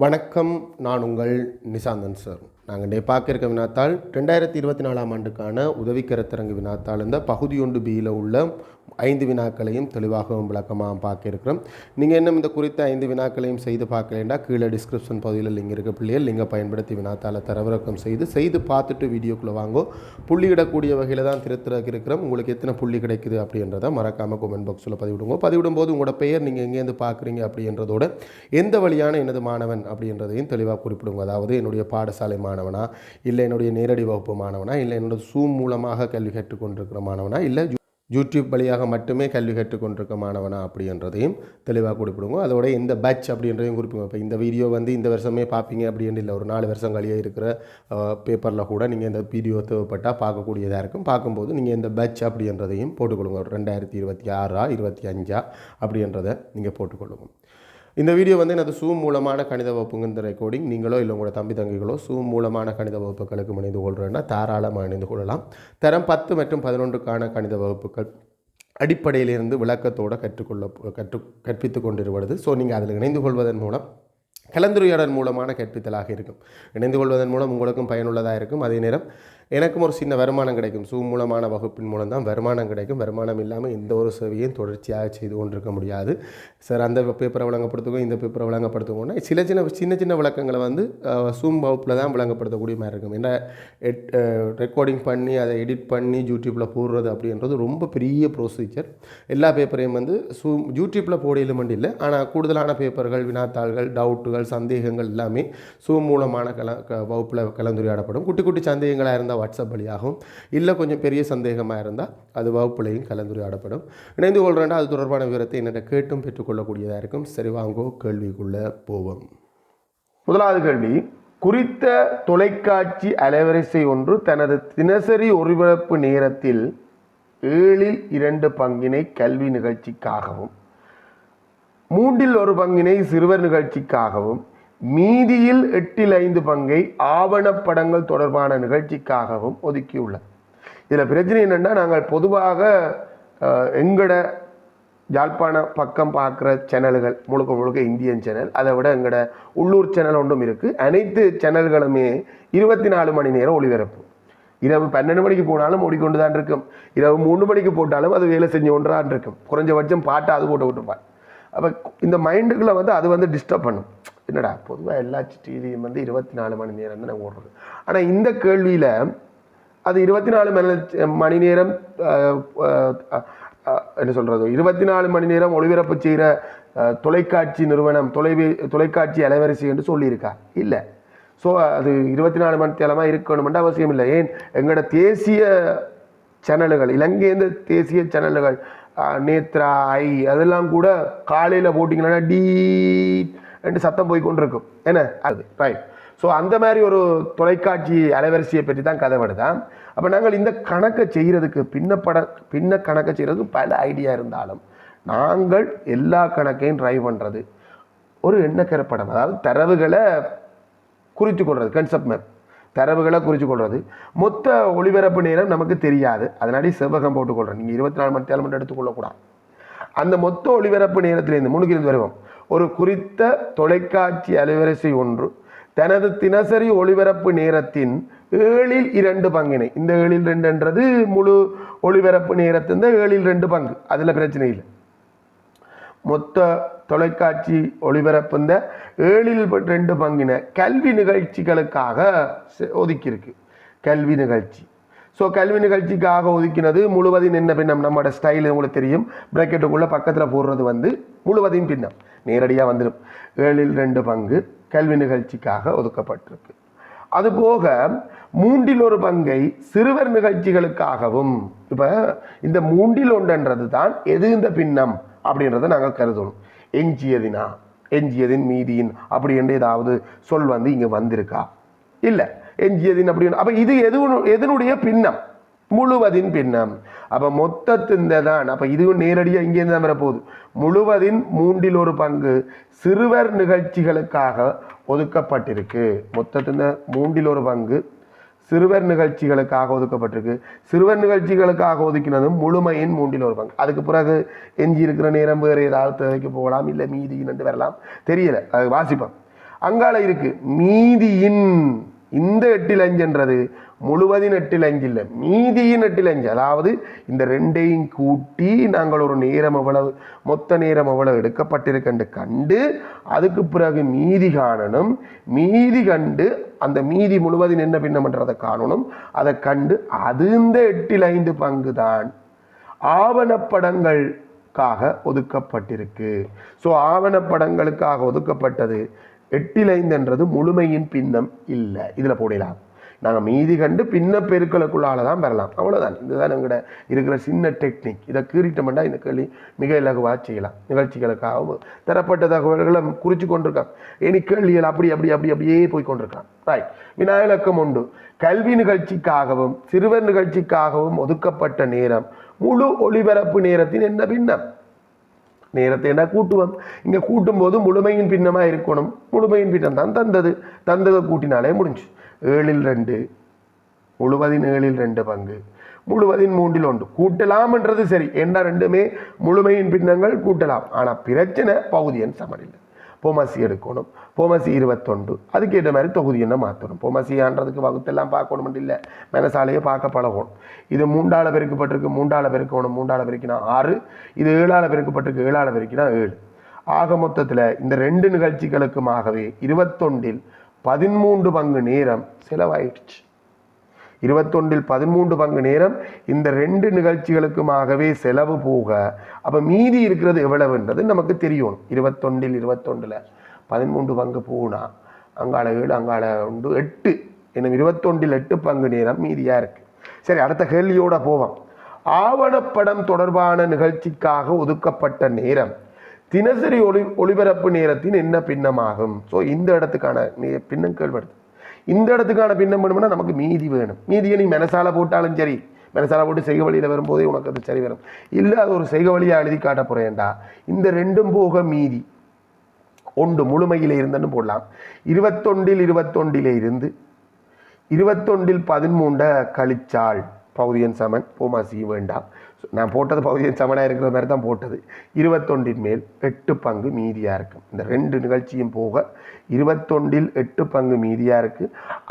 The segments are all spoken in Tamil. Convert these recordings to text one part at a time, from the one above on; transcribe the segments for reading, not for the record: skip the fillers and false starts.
வணக்கம், நான் உங்கள் நிசாந்தன் சார். நாங்கள் இன்றைய பார்க்க இருக்க வினாத்தாள் 2024 ஆண்டுக்கான உதவிக்கருத்தரங்கு வினாத்தாள் இந்த பகுதி 1B உள்ள 5 வினாக்களையும் தெளிவாகவும் விளக்கமாக பார்க்க இருக்கிறோம். நீங்கள் இன்னும் இந்த குறித்த 5 வினாக்களையும் செய்து பார்க்கலேண்டா கீழே டிஸ்கிரிப்ஷன் பகுதியில் லிங்க் இருக்க பிள்ளைகள் லிங்கை பயன்படுத்தி வினாத்தாளை தரவிறக்கம் செய்து பார்த்துட்டு வீடியோக்குள்ளே வாங்கோ. புள்ளியிடக்கூடிய வகையில் தான் திருத்தரக்கு இருக்கிறோம். உங்களுக்கு எத்தனை புள்ளி கிடைக்குது அப்படின்றத மறக்காமல் கமெண்ட் பாக்ஸில் பதிவிடும்போது உங்களோட பெயர் நீங்கள் எங்கேருந்து பார்க்குறீங்க அப்படின்றதோட எந்த வழியான எனது மாணவன் அப்படின்றதையும் தெளிவாக குறிப்பிடுங்க. அதாவது என்னுடைய பாடசாலை மாணவனா, இல்லை என்னுடைய நேரடி வகுப்பு மாணவனா, இல்லை என்னோட Zoom மூலமாக கல்வி கற்றுக்கொண்டிருக்கிற மாணவனா, இல்லை யூடியூப் வழியாக மட்டுமே கல்வி கற்றுக்கொண்டிருக்க மாணவனா அப்படின்றதையும் தெளிவாக குறிப்பிடுங்க. அதோட எந்த பேட்ச் அப்படின்றதையும் குறிப்பிடுங்க. இப்போ இந்த வீடியோ இந்த வருஷமே பார்ப்பீங்க அப்படின்னு இல்லை, ஒரு 4 வருஷம் கழியே இருக்கிற பேப்பரில் கூட நீங்கள் இந்த வீடியோ தேவைப்பட்டால் பார்க்கக்கூடியதாக இருக்கும். பார்க்கும்போது நீங்கள் இந்த பேட்ச் அப்படின்றதையும் போட்டுக்கொள்ளுங்க. 2026 25 அப்படின்றத நீங்கள் போட்டுக்கொள்ளுங்க. இந்த வீடியோ எனது Zoom மூலமான கணித வகுப்புங்க. இந்த ரெக்கார்டிங் நீங்களோ இல்லை உங்களோட தம்பி தங்கிகளோ Zoom மூலமான கணித வகுப்புகளுக்கு இணைந்து கொள்கிறேன்னா தாராளமாக இணைந்து கொள்ளலாம். தரம் 10 மற்றும் 11க்கான கணித வகுப்புகள் அடிப்படையிலிருந்து விளக்கத்தோடு கற்பித்து கொண்டிருக்கிறது. ஸோ நீங்கள் அதில் இணைந்து கொள்வதன் மூலம் கலந்துரையாடல் மூலமான கற்பித்தலாக இருக்கும். இணைந்து கொள்வதன் மூலம் உங்களுக்கும் பயனுள்ளதாக இருக்கும். அதே நேரம் எனக்கும் ஒரு சின்ன வருமானம் கிடைக்கும். Zoom மூலமான வகுப்பின் மூலம் தான் வருமானம் கிடைக்கும். வருமானம் இல்லாமல் எந்த ஒரு சேவையும் தொடர்ச்சியாக செய்து கொண்டிருக்க முடியாது. சார் அந்த பேப்பரை வழங்கப்படுத்துவோம், இந்த பேப்பரை வழங்கப்படுத்துவோம்னா சின்ன சின்ன விளக்கங்களை Zoom வகுப்பில் தான் விளங்கப்படுத்தக்கூடிய மாதிரி இருக்கும். ஏன்னா ரெக்கார்டிங் பண்ணி அதை எடிட் பண்ணி யூடியூப்பில் போடுறது அப்படின்றது ரொம்ப பெரிய ப்ரொசீஜர். எல்லா பேப்பரையும் Zoom யூடியூப்பில் போடையிலும் இல்லை. ஆனால் கூடுதலான பேப்பர்கள், வினாத்தாள்கள், டவுட்டுகள், சந்தேகங்கள் எல்லாமே Zoom மூலமான வகுப்பில் கலந்துரையாடப்படும். குட்டி குட்டி சந்தேகங்களாக இருந்தால் வாட்ஸ்அப் வழியாகவும், இல்லை கொஞ்சம் பெரிய சந்தேகமாக இருந்தால் அது வகுப்புலையும் கலந்துரையாடப்படும். இணைந்து கொள்கிறேன்னா அது தொடர்பான விவரத்தை என்னென்ன கேட்டும் பெற்றுக்கொள்ளக்கூடியதாக இருக்கும். சரி, வாங்கோ கேள்விக்குள்ளே போவோம். முதலாவது கேள்வி, குறித்த தொலைக்காட்சி அலைவரிசை ஒன்று தனது தினசரி ஒளிபரப்பு நேரத்தில் 7/2 பங்கினை கல்வி நிகழ்ச்சிக்காகவும், 3/1 பங்கினை சிறுவர் நிகழ்ச்சிக்காகவும், மீதியில் 8/5 பங்கை ஆவணப்படங்கள் தொடர்பான நிகழ்ச்சிக்காகவும் ஒதுக்கியுள்ளார். இதில் பிரச்சனை என்னென்னா, நாங்கள் பொதுவாக எங்களோட யாழ்ப்பாண பக்கம் பார்க்குற சேனல்கள் முழுக்க இந்தியன் சேனல், அதை விட எங்களோட உள்ளூர் சேனல் ஒன்றும் இருக்குது. அனைத்து சேனல்களுமே 24 மணி நேரம் ஒளிபரப்பு. இரவு 12 மணிக்கு போனாலும் ஓடிக்கொண்டு தான் இருக்கும். இரவு 3 மணிக்கு போட்டாலும் அது வேலை செஞ்சு ஒன்றான் இருக்கும். குறைஞ்சபட்சம் பாட்டை அது போட்டு விட்டுருப்பான். அப்போ இந்த மைண்டுக்குள்ளே அது டிஸ்டர்ப் பண்ணும். என்னடா பொதுவாக எல்லா டிவியும் 24 மணி நேரம் தான் ஓடுறது. ஆனால் இந்த கேள்வியில் அது 24 மணி நேரம் என்ன சொல்கிறது, 24 மணி நேரம் ஒளிபரப்பு செய்கிற தொலைக்காட்சி நிறுவனம் தொலைக்காட்சி அலைவரிசை என்று சொல்லியிருக்கா? இல்லை. ஸோ அது 24 மணி நேரமாக இருக்கணுமென்ற அவசியம் இல்லை. ஏன் எங்களோட தேசிய சேனல்கள், இலங்கையிலேருந்து தேசிய சேனல்கள் நேத்ரா, அதெல்லாம் கூட காலையில் போட்டிங்கன்னா டீ என்று சத்தம் போய் கொண்டிருக்கும். என்ன அது ரைட். ஸோ அந்த மாதிரி ஒரு தொலைக்காட்சி அலைவரிசையை பற்றி தான் கதை வருதான். அப்போ நாங்கள் இந்த கணக்கை செய்கிறதுக்கு பின்ன கணக்கை செய்கிறதுக்கு பல ஐடியா இருந்தாலும் நாங்கள் எல்லா கணக்கையும் ட்ரை பண்ணுறது ஒரு எண்ணக்கரப்படம். அதாவது தரவுகளை குறித்து கொள்வது, கன்செப்ட் மேப். தரவுகளை குறித்து கொள்வது. மொத்த ஒளிபரப்பு நேரம் நமக்கு தெரியாது, அதனாடி செவ்வகம் போட்டுக்கொள்கிறோம். நீங்கள் 24 மணி நேரம் மட்டும் எடுத்துக்கொள்ளக்கூடாது. அந்த மொத்த ஒளிபரப்பு நேரத்திலிருந்து முன்னுக்கிருந்து வருவோம். ஒரு குறித்த தொலைக்காட்சி அலைவரிசை ஒன்று தனது தினசரி ஒளிபரப்பு நேரத்தின் 7/2 பங்கினை, இந்த 7/2ன்றது முழு ஒளிபரப்பு நேரத்தின் 7/2 பங்கு, அதில் பிரச்சனை இல்லை. மொத்த தொலைக்காட்சி ஒளிபரப்பு 7/2 பங்கின கல்வி நிகழ்ச்சிகளுக்காக ஒதுக்கியிருக்கு. கல்வி நிகழ்ச்சி. ஸோ கல்வி நிகழ்ச்சிக்காக ஒதுக்கினது முழுவதின் என்ன பின்னம், நம்மளோட ஸ்டைல் உங்களுக்கு தெரியும். பிரக்கெட்டுக்குள்ளே பக்கத்தில் போடுறது முழுவதின் பின்னம் நேரடியாக வந்துடும். 7/2 பங்கு கல்வி நிகழ்ச்சிக்காக ஒதுக்கப்பட்டிருக்கு. அதுபோக 3/1 பங்கை சிறுவர் நிகழ்ச்சிகளுக்காகவும். இப்போ இந்த 3/1 தான் எது இந்த பின்னம் அப்படின்றத நாங்கள் கருதணும். எஞ்சியதின் மீதியின் அப்படி என்று ஏதாவது சொல் இங்கே வந்திருக்கா? இல்லை. எஞ்சியதின் அப்படின்னு. அப்போ இது எதனுடைய பின்னம்? முழுவதின் பின்னம். அப்போ மொத்தத்தின் தான். அப்போ இதுவும் நேரடியாக இங்கேருந்து தான் வரப்போகுது. முழுவதின் 3/1 பங்கு சிறுவர் நிகழ்ச்சிகளுக்காக ஒதுக்கப்பட்டிருக்கு. மொத்தத்தின் 3/1 பங்கு சிறுவர் நிகழ்ச்சிகளுக்காக ஒதுக்கப்பட்டிருக்கு. சிறுவர் நிகழ்ச்சிகளுக்காக ஒதுக்கினதும் முழுமையின் 3/1 பங்கு. அதுக்கு பிறகு எஞ்சி இருக்கிற நேரம் வேறு ஏதாவது தேவைக்கு போகலாம், இல்லை மீதி நண்டு வரலாம், தெரியல, அது வாசிப்போம். அங்கால இருக்கு மீதியின் இந்த 8/5 முழுவதின் 8/5 இல்லை, மீதியின் 8/5. அதாவது இந்த ரெண்டையும் கூட்டி நாங்கள் ஒரு நேரம் எவ்வளவு மொத்த நேரம் எவ்வளவு எடுக்கப்பட்டிருக்கென்று கண்டு அதுக்கு பிறகு மீதி காணணும். மீதி கண்டு அந்த மீதி முழுவதின் என்ன பின்னம்ன்றதை காணணும். அதை கண்டு அது இந்த 8/5 பங்கு தான் ஆவணப்படங்களுக்காக ஒதுக்கப்பட்டிருக்கு. ஸோ ஆவணப்படங்களுக்காக ஒதுக்கப்பட்டது 8/5 முழுமையின் பின்னம் இல்லை. இதில் போடலாம். நாங்கள் மீதி கண்டு பின்ன பெருக்களுக்குள்ளால தான் பெறலாம். அவ்வளோதான். இதுதான் எங்கள்கிட்ட இருக்கிற சின்ன டெக்னிக். இதை கீறிட்டோம்னா இந்த கேள்வி மிக இலகுவாக செய்யலாம். நிகழ்ச்சிகளுக்காகவும் தரப்பட்ட தகவல்களை குறித்து கொண்டிருக்கான். இனி கேள்விகள் அப்படியே போய் கொண்டிருக்கான். ரைட். வினாயிலக்கம் உண்டு. கல்வி நிகழ்ச்சிக்காகவும் சிறுவர் நிகழ்ச்சிக்காகவும் ஒதுக்கப்பட்ட நேரம் முழு ஒளிபரப்பு நேரத்தின் என்ன பின்னம்? நேரத்தை என்ன கூட்டுவோம். இங்கே கூட்டும் போது முழுமையின் பின்னமாக இருக்கணும். முழுமையின் பின்னம் தான் தந்ததை கூட்டினாலே முடிஞ்சு. 7/2 முழுவதின் 7/2 பங்கு முழுவதின் 3/1 கூட்டலாம்ன்றது சரி. ஏன்னா ரெண்டுமே முழுமையின் பின்னங்கள் கூட்டலாம். ஆனால் பிரச்சனை பகுதி எண் சமன் இல்லை. பொமசி எடுக்கணும். பொமசி 21. அதுக்கேற்ற மாதிரி தொகுதி என்ன மாற்றணும். பொமசியான்றதுக்கு வகுத்தெல்லாம் பார்க்கணும் இல்லை, மனசாலையே பார்க்க பழகணும். இது 3ஆல் பெருக்கப்பட்டிருக்கு, 3ஆல் பெருக்கணும். 3ஆல் பெருக்கினா 6. இது 7ஆல் பெருக்கப்பட்டிருக்கு, 7ஆல் பெருக்கினா 7. ஆக மொத்தத்தில் இந்த 2 நிகழ்ச்சிகளுக்குமாகவே 21 13 பங்கு நேரம் செலவாயிடுச்சு. 21 13 பங்கு நேரம் இந்த 2 நிகழ்ச்சிகளுக்குமாகவே செலவு போக, அப்போ மீதி இருக்கிறது எவ்வளவுன்றது நமக்கு தெரியணும். 21 13 பங்கு போனா அங்கால 7 அங்கால 8. இன்னும் 21 8 பங்கு நேரம் மீதியாக இருக்கு. சரி, அடுத்த கேள்வியோட போவோம். ஆவணப்படம் தொடர்பான நிகழ்ச்சிக்காக ஒதுக்கப்பட்ட நேரம் தினசரி ஒளிபரப்பு நேரத்தின் என்ன பின்னமாகும்? ஸோ இந்த இடத்துக்கான பின்னம் கேள்விப்படுது. இந்த இடத்துக்கான பின்னம் வேணும்னா நமக்கு மீதி வேணும். மீதியை நீ மனசால போட்டாலும் சரி, மனசால போட்டு செய்க வழியில் வரும்போதே உனக்கு அது சரி வரும். இல்லை அது ஒரு செய்க வழியாக எழுதி காட்ட போறேன்டா. இந்த 2 போக மீதி 1 முழுமையில் இருந்துன்னு போடலாம். 21 21 இருந்து 21 13 கழிச்சால் பகுதியன் சமன் போமாசி வேண்டாம். நான் போட்டது பகுதியன் சமனாக இருக்கிற மாதிரி தான் போட்டது. 21 மேல் 8 பங்கு மீதியாக இருக்கும். இந்த 2 நிகழ்ச்சியும் போக 21 8 பங்கு மீதியாக இருக்கு.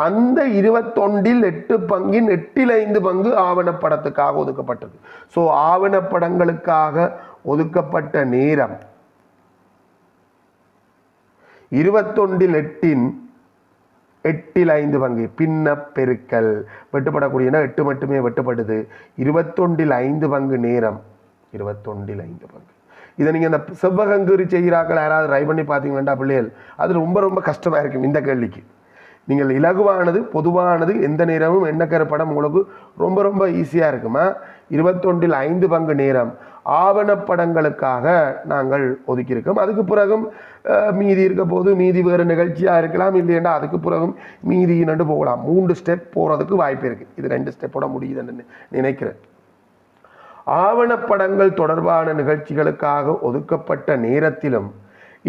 அந்த 21 8 பங்கின் 8/5 பங்கு ஆவணப்படத்துக்காக ஒதுக்கப்பட்டிருக்கு. ஸோ ஆவணப்படங்களுக்காக ஒதுக்கப்பட்ட நேரம் 21 8/5 பங்கு பின்ன பெருக்கல் வெட்டுப்படக்கூடிய 8 மட்டுமே வெட்டுப்படுது. 21 5 பங்கு நேரம் 21 5 பங்கு. இதை நீங்கள் இந்த செவ்வகங்கீறி செய்கிறாக்கள் யாராவது ட்ரை பண்ணி பார்த்தீங்கன்னா பிள்ளைகள் அது ரொம்ப கஷ்டமாக இருக்கும். இந்த கேள்விக்கு நீங்கள் இலகுவானது பொதுவானது எந்த நேரமும் எண்ணக்கரு படம் உங்களுக்கு ரொம்ப ஈஸியாக இருக்குமா. 21 5 பங்கு நேரம் ஆவணப்படங்களுக்காக நாங்கள் ஒதுக்கியிருக்கோம். அதுக்கு பிறகும் மீதி இருக்க போது மீதி வேறு நிகழ்ச்சியாக இருக்கலாம். இல்லைன்னா அதுக்கு பிறகும் மீதி நண்டு போகலாம். 3 ஸ்டெப் போகிறதுக்கு வாய்ப்பு இருக்குது. இது 2 ஸ்டெப்போட முடியுதுன்னு நினைக்கிறேன். ஆவணப்படங்கள் தொடர்பான நிகழ்ச்சிகளுக்காக ஒதுக்கப்பட்ட நேரத்திலும்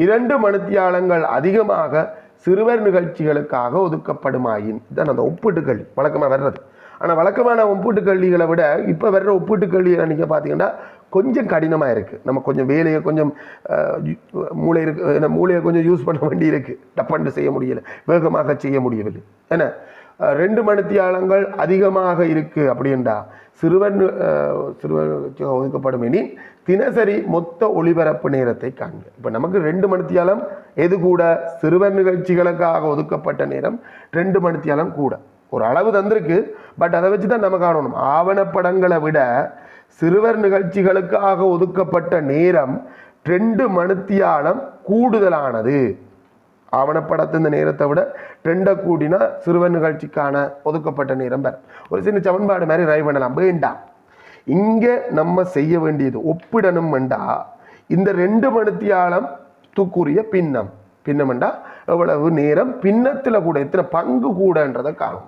2 மணித்தியாலங்கள் அதிகமாக சிறுவர் நிகழ்ச்சிகளுக்காக ஒதுக்கப்படுமாயின் தான் அந்த ஒப்பீட்டு கல்வி வழக்கமாக வர்றது. ஆனால் வழக்கமான ஒப்பீட்டு கல்விகளை விட இப்போ வர்ற ஒப்பீட்டு கல்வியை நீங்கள் பார்த்தீங்கன்னா கொஞ்சம் கடினமாக இருக்குது. நம்ம கொஞ்சம் வேலையை கொஞ்சம் மூளையை கொஞ்சம் யூஸ் பண்ண வேண்டி இருக்குது. டப்பண்டு செய்ய முடியலை, வேகமாக செய்ய முடியவில்லை. ஏன்னா 2 மணித்தியாலங்கள் அதிகமாக இருக்குது அப்படின்றா சிறுவர் ஒதுக்கப்படும் எனில் தினசரி மொத்த ஒளிபரப்பு நேரத்தை காண்க. இப்போ நமக்கு 2 மணித்தியாலம் எது கூட? சிறுவர் நிகழ்ச்சிகளுக்காக ஒதுக்கப்பட்ட நேரம் 2 மணித்தியாலம் கூட. ஒரு அளவு தந்திருக்கு, பட் அதை வச்சு தான் நம்ம காணணும். ஆவணப்படங்களை விட சிறுவர் நிகழ்ச்சிகளுக்காக ஒதுக்கப்பட்ட நேரம் 2 மணித்தியாலம் கூடுதலானது. ஆவணப்படத்தின் நேரத்தை விட 2 கூடினா சிறுவர் நிகழ்ச்சிக்கான ஒதுக்கப்பட்ட நேரம் பெற ஒரு சின்ன சமன்பாடு மாதிரி ரை பண்ணலாம். வேண்டாம், இங்கே நம்ம செய்ய வேண்டியது ஒப்பிடணும் வேண்டா இந்த 2 மணித்தியாலம் தூக்குரிய பின்னம்ண்டா எவ்வளவு நேரம் பின்னத்தில் கூட எத்தனை பங்கு கூடன்றதை காணும்.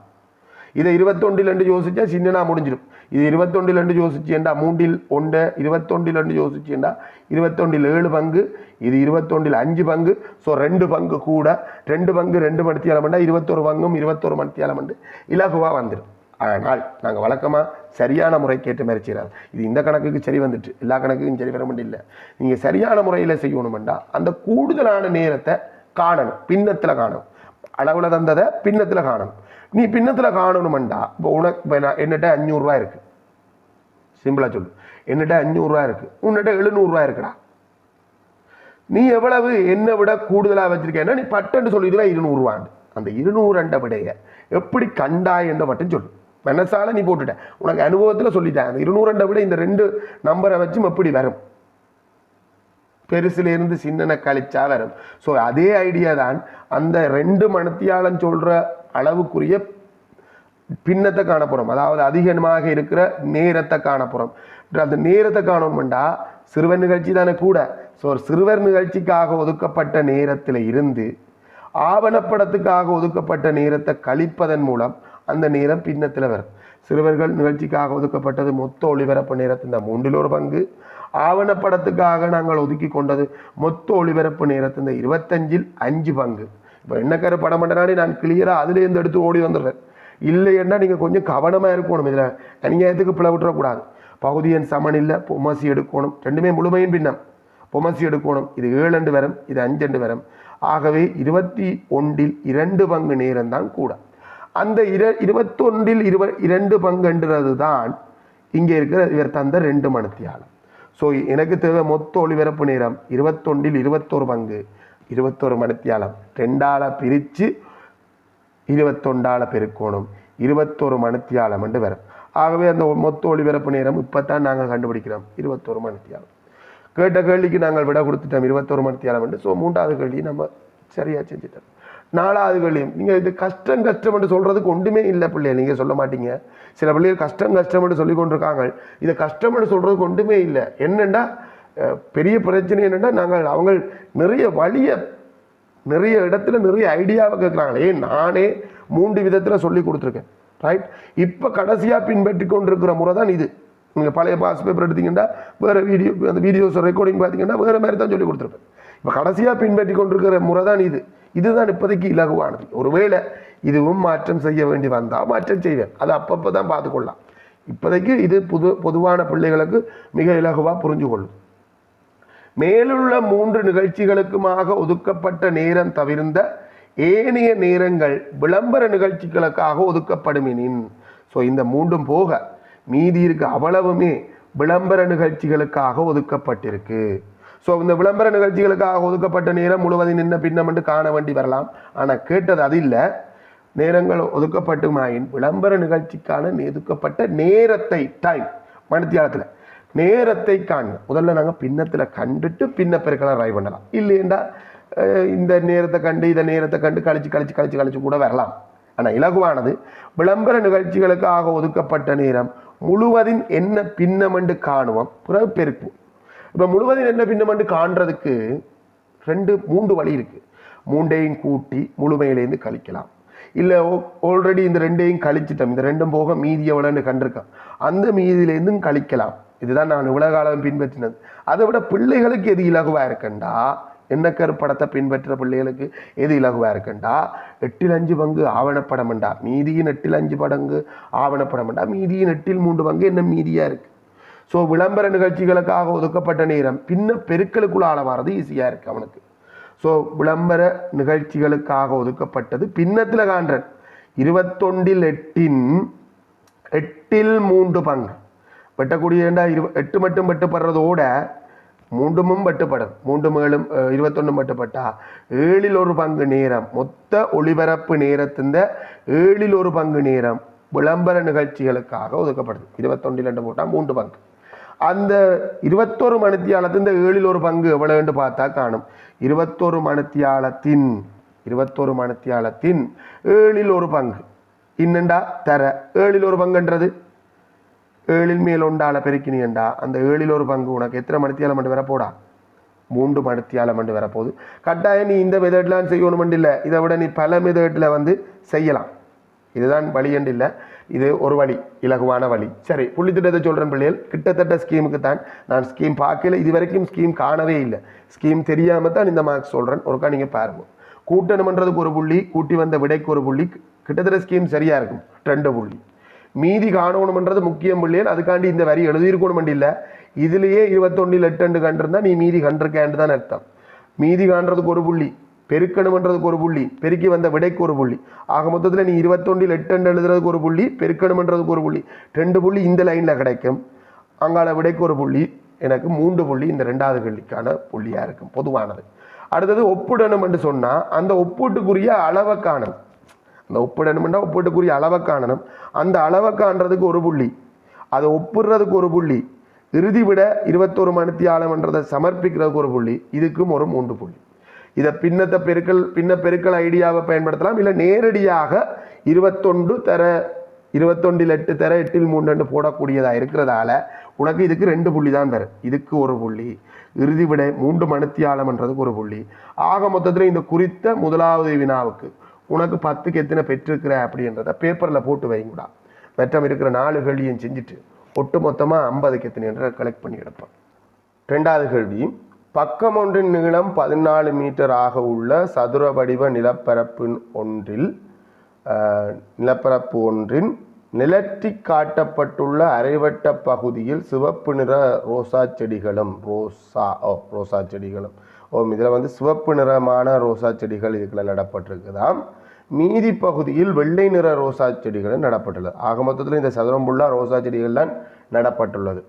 இதை 21 யோசிச்சா சின்னனா முடிஞ்சிடும். இது 21 யோசிச்சுண்டா 3 1 21 யோசிச்சுண்டா 21 7 பங்கு, இது 21 5 பங்கு. ஸோ 2 பங்கு கூட 2 பங்கு 2 மணித்தியாலம்ண்டா 21 பங்கும் 21 மணித்தியாலம் இலகுவாக வந்துடும். ஆனால் நாங்கள் வழக்கமாக சரியான முறை கேட்டு மாதிரி செய்கிறார். இது இந்த கணக்குக்கு சரி வந்துட்டு எல்லா கணக்குக்கும் சரி வர முடியல. நீங்கள் சரியான முறையில் செய்யணுமெண்டா அந்த கூடுதலான நேரத்தை காணணும், பின்னத்தில் காணணும். அளவில் தந்ததை பின்னத்தில் காணணும். நீ பின்னத்தில் காணணுமெண்டா இப்போ உனக்கு என்னட்ட 500 ரூபா இருக்குது, சிம்பிளாக சொல்லு, என்னட்ட 500 ரூபா இருக்குது, உன்னிட்ட 700 ரூபா இருக்குடா. நீ எவ்வளவு என்னை விட கூடுதலாக வச்சிருக்கேன்னா நீ பட்டுன்னு சொல்லிடுவா 200 ரூபாண்டு. அந்த 200 விடைய எப்படி கண்டாய் என்ற மட்டும் சொல்லு. மனசால நீ போட்டுட்ட, உனக்கு அனுபவத்தில் சொல்லிட்டேன். அந்த 200 விட இந்த 2 நம்பரை வச்சும் எப்படி வரும், பெருசுல இருந்து சின்னனை கழிச்சா வரும். ஸோ அதே ஐடியா தான் அந்த 2 மணித்தியாலம் சொல்ற அளவுக்குரிய பின்னத்தை காணப்போறோம். அதாவது அதிகமாக இருக்கிற நேரத்தை காணப்போறோம். அந்த நேரத்தை காணணும்டா சிறுவர் நிகழ்ச்சி தானே கூட. ஸோ சிறுவர் நிகழ்ச்சிக்காக ஒதுக்கப்பட்ட நேரத்தில் இருந்து ஆவணப்படத்துக்காக ஒதுக்கப்பட்ட நேரத்தை கழிப்பதன் மூலம் அந்த நேரம் பின்னத்தில் வரும். சிறுவர்கள் நிகழ்ச்சிக்காக ஒதுக்கப்பட்டது மொத்த ஒளிபரப்பு நேரத்தின் 1/3 பங்கு. ஆவணப்படத்துக்காக நாங்கள் ஒதுக்கி கொண்டது மொத்த ஒளிபரப்பு நேரத்தின் 25ல் 5 பங்கு. இப்போ என்னக்கார படம் பண்ணனாலே நான் கிளியராக அதுலேருந்து எடுத்து ஓடி வந்துடுறேன். இல்லைன்னா நீங்கள் கொஞ்சம் கவனமாக இருக்கணும். இதில் அநியாயத்துக்கு பிளவு விட்டுறக்கூடாது. பகுதியின் சமனில்லை, பொமசி எடுக்கணும், ரெண்டுமே முழுமையின் பின்னம். பொமசி எடுக்கணும், இது 7 வரும், இது 5 வரும். ஆகவே 21ல் 2 பங்கு நேரம் தான் கூட. அந்த 21ல் 2 பங்குன்றது தான் இங்கே இருக்கிற இவர் தந்த 2 மணித்தியாலம். ஸோ எனக்கு தேவை மொத்த ஒளிபரப்பு நேரம் 21ல் 21 பங்கு, 21 மணித்தியாலம். 2ஆல் பிரித்து 21ஆல் பெருக்கணும், 21 மணித்தியாலம் என்று வரும். ஆகவே அந்த மொத்த ஒளிபரப்பு நேரம் இப்போ தான் நாங்கள் கண்டுபிடிக்கிறோம், 21 மணித்தியாலம். கேட்ட கேள்விக்கு நாங்கள் விட கொடுத்துட்டோம் 21 மணித்தியாலம் என்று. ஸோ 3வது கேள்வி நம்ம சரியாக செஞ்சுட்டோம். 4வது கேள்வியும் நீங்கள் இது கஷ்டம் என்று சொல்கிறதுக்கு ஒன்றுமே இல்லை பிள்ளைகள். நீங்கள் சொல்ல மாட்டீங்க. சில பிள்ளைகள் கஷ்டம் என்று சொல்லி கொண்டிருக்காங்க. இதை கஷ்டம்னு சொல்கிறதுக்கு ஒன்றுமே இல்லை. என்னென்னா பெரிய பிரச்சனை என்னென்னா நாங்கள் அவங்க நிறைய இடத்துல நிறைய ஐடியாவை கேட்குறாங்களே. நானே 3 விதத்தில் சொல்லி கொடுத்துருக்கேன். ரைட். இப்போ கடைசியாக பின்பற்றி கொண்டிருக்கிற முறை தான் இது. நீங்கள் பழைய பாஸ் பேப்பர் எடுத்தீங்கன்னா வேறு அந்த வீடியோஸ் ரெக்கார்டிங் பார்த்தீங்கன்னா வேறு மாதிரி தான் சொல்லி கொடுத்துருப்பேன். இப்போ கடைசியாக பின்பற்றி கொண்டிருக்கிற முறை தான் இது. இதுதான் இப்போதைக்கு இலகுவானது. ஒருவேளை இதுவும் மாற்றம் செய்ய வேண்டி வந்தால் மாற்றம் செய்வேன். அது அப்பப்போ தான் பார்த்துக்கொள்ளலாம். இப்போதைக்கு இது பொதுவான பிள்ளைகளுக்கு மிக இலகுவாக புரிஞ்சு கொள்ளும். மேலுள்ள 3 நிகழ்ச்சிகளுக்குமாக ஒதுக்கப்பட்ட நேரம் தவிர்ந்த ஏனைய நேரங்கள் விளம்பர நிகழ்ச்சிகளுக்காக ஒதுக்கப்படுமெனின். ஸோ இந்த 3ம் போக மீதி இருக்கு அவ்வளவுமே விளம்பர நிகழ்ச்சிகளுக்காக ஒதுக்கப்பட்டிருக்கு. ஸோ இந்த விளம்பர நிகழ்ச்சிகளுக்காக ஒதுக்கப்பட்ட நேரம் முழுவதும் நின்ன பின்னம் என்று காண வேண்டி வரலாம். ஆனால் கேட்டது அது இல்லை. நேரங்கள் ஒதுக்கப்பட்டுமாயின் விளம்பர நிகழ்ச்சிக்கான ஒதுக்கப்பட்ட நேரத்தை டைம் மணித்தியாலத்தில் நேரத்தை காண முதல்ல நாங்கள் பின்னத்தில் கண்டுட்டு பின்ன பெருக்கலாம் ட்ரை பண்ணலாம். இல்லைண்டா இந்த நேரத்தை கண்டு இதை நேரத்தை கண்டு கழிச்சு கூட வரலாம். ஆனால் இலகுவானது விளம்பர நிகழ்ச்சிகளுக்காக ஒதுக்கப்பட்ட நேரம் முழுவதின் என்ன பின்னம் என்று காணுவோம், பிறகு பெருக்குவோம். இப்போ முழுவதின் என்ன பின்னம் என்று காண்றதுக்கு 3 வழி இருக்குது. 3ஐயும் கூட்டி முழுமையிலேருந்து கழிக்கலாம். இல்லை ஆல்ரெடி இந்த 2ஐயும் கழிச்சிட்டோம், இந்த 2ம் போக மீதி எவ்வளோன்னு கண்டிருக்கோம், அந்த மீதியிலேருந்தும் கழிக்கலாம். இதுதான் நான் இவ்வளோ காலம் பின்பற்றினது. அதை விட பிள்ளைகளுக்கு எது இலகுவாக இருக்குண்டா, எண்ணக்கரு படத்தை பின்பற்ற பிள்ளைகளுக்கு எது இலகுவாக இருக்குண்டா 8ல் 5 பங்கு ஆவணப்படம்ண்டா, மீதியின் 8ல் 5 பங்கு ஆவணப்படம்ண்டா, மீதியின் 8ல் 3 பங்கு என்ன மீதியாக இருக்குது. ஸோ விளம்பர நிகழ்ச்சிகளுக்காக ஒதுக்கப்பட்ட நேரம் பின்ன பெருக்களுக்குள்ள ஆள வர்றது ஈஸியாக இருக்குது அவனுக்கு. ஸோ விளம்பர நிகழ்ச்சிகளுக்காக ஒதுக்கப்பட்டது பின்னத்தில் காண்றன் 21ல் 8ல் 3 பங்கு வெட்டக்கூடிய 8 மட்டும் வெட்டுப்படுறதோட 3ம் வெட்டுப்படும். 3 மேலும் 21 வெட்டுப்பட்டா 7ல் 1 பங்கு நேரம் மொத்த ஒளிபரப்பு நேரத்தின் 7ல் 1 பங்கு நேரம் விளம்பர நிகழ்ச்சிகளுக்காக ஒதுக்கப்படுது. 21ல் 2 போட்டால் 3 பங்கு. அந்த 21 மணித்தியாலத்தின் 7ல் 1 பங்கு எவ்வளவுன்னு பார்த்தா காணும். 21 மணித்தியாலத்தின் 7ல் 1 பங்கு இன்னண்டா தர 7ல் 1 பங்குன்றது 7ல் மேல் 1ஆல் பெருக்கினியண்டா அந்த 7ல் 1 பங்கு உனக்கு எத்தனை மணித்தியாலம் மட்டும் வரப்போடா 3 மணித்தியாலம் மட்டும் வரப்போகுது. கட்டாயம் நீ இந்த மெதட்லாம் செய்யணும் இல்லை, இதை விட நீ பல மெதட்டில் செய்யலாம். இதுதான் வழி என்று இல்லை, இது ஒரு வழி, இலகுவான வழி. சரி, புள்ளித்திட்டத்தை சொல்கிறேன் பிள்ளைகள். கிட்டத்தட்ட ஸ்கீமுக்கு தான் நான் ஸ்கீம் பார்க்கல, இது வரைக்கும் ஸ்கீம் காணவே இல்லை. ஸ்கீம் தெரியாமல் தான் இந்த மார்க்ஸ் சொல்கிறேன். ஒருக்கா நீங்கள் பாருங்கள். கூட்டணுமன்றதுக்கு 1 புள்ளி, கூட்டி வந்த விடைக்கு 1 புள்ளி, கிட்டத்தட்ட ஸ்கீம் சரியாக இருக்கும் 2 புள்ளி. மீதி காணணுமன்றது முக்கியம் பிள்ளைகள். அதுக்காண்டி இந்த வரி எழுதியிருக்கணும் இல்லை, இதுலேயே 21ல் 8 கண்டிருந்தால் நீ மீதி கண்டிருக்கேன்னு தான் அர்த்தம். மீதி காண்றதுக்கு 1 புள்ளி, பெருக்கணுமன்றதுக்கு ஒரு புள்ளி, பெருக்கி வந்த விடைக்கு ஒரு புள்ளி. ஆக மொத்தத்தில் நீ 21 8 எழுதுறதுக்கு ஒரு புள்ளி, பெருக்கணுமன்றதுக்கு ஒரு புள்ளி, 2 புள்ளி இந்த லைனில் கிடைக்கும். அங்கால விடைக்கு ஒரு புள்ளி, எனக்கு 3 புள்ளி இந்த 2வது கேள்விக்கான புள்ளியாக இருக்கும், பொதுவானது. அடுத்தது ஒப்பிடணும் என்று சொன்னால் அந்த ஒப்பீட்டுக்குரிய அளவை காணணும். அந்த ஒப்பிடணும்னா ஒப்பீட்டுக்குரிய அளவை காணணும். அந்த அளவை காண்றதுக்கு ஒரு புள்ளி, அதை ஒப்பிடுறதுக்கு ஒரு புள்ளி, இறுதி விட 21 மணித்தியாலம்ன்றதை சமர்ப்பிக்கிறதுக்கு ஒரு புள்ளி, இதுக்கும் ஒரு 3 புள்ளி. இதை பின்ன பெருக்கல் ஐடியாவை பயன்படுத்தலாம். இல்லை நேரடியாக 21 தர 21 8 தர 8 3 போடக்கூடியதாக இருக்கிறதால உனக்கு இதுக்கு 2 புள்ளி தான் தரும். இதுக்கு ஒரு புள்ளி, இறுதி விட 3 மணித்தியாலம்ன்றதுக்கு ஒரு புள்ளி. ஆக மொத்தத்தில் இந்த குறித்த முதலாவது வினாவுக்கு உனக்கு 10க்கு எத்தனை பெற்றிருக்கிற அப்படின்றத பேப்பரில் போட்டு வைங்கூடா. மற்றம் இருக்கிற 4 கேள்வியும் செஞ்சுட்டு ஒட்டு மொத்தமாக 50க்கு எத்தனை என்ற கலெக்ட் பண்ணி எடுப்போம். 2வது கேள்வி, பக்கம் ஒன்றின் நீளம் 14 மீட்டர் ஆக உள்ள சதுர வடிவ நிலப்பரப்பு ஒன்றின் நிலற்றி காட்டப்பட்டுள்ள அரைவட்ட பகுதியில் சிவப்பு நிற ரோசா செடிகளும் இதில் சிவப்பு நிறமான ரோசா செடிகள் இதுக்குள்ள நடப்பட்டிருக்குதாம். மீதி பகுதியில் வெள்ளை நிற ரோசா செடிகளும் நடப்பட்டுள்ளது. ஆக மொத்தத்தில் இந்த சதுரம் புள்ளா ரோசா செடிகள் தான் நடப்பட்டுள்ளது.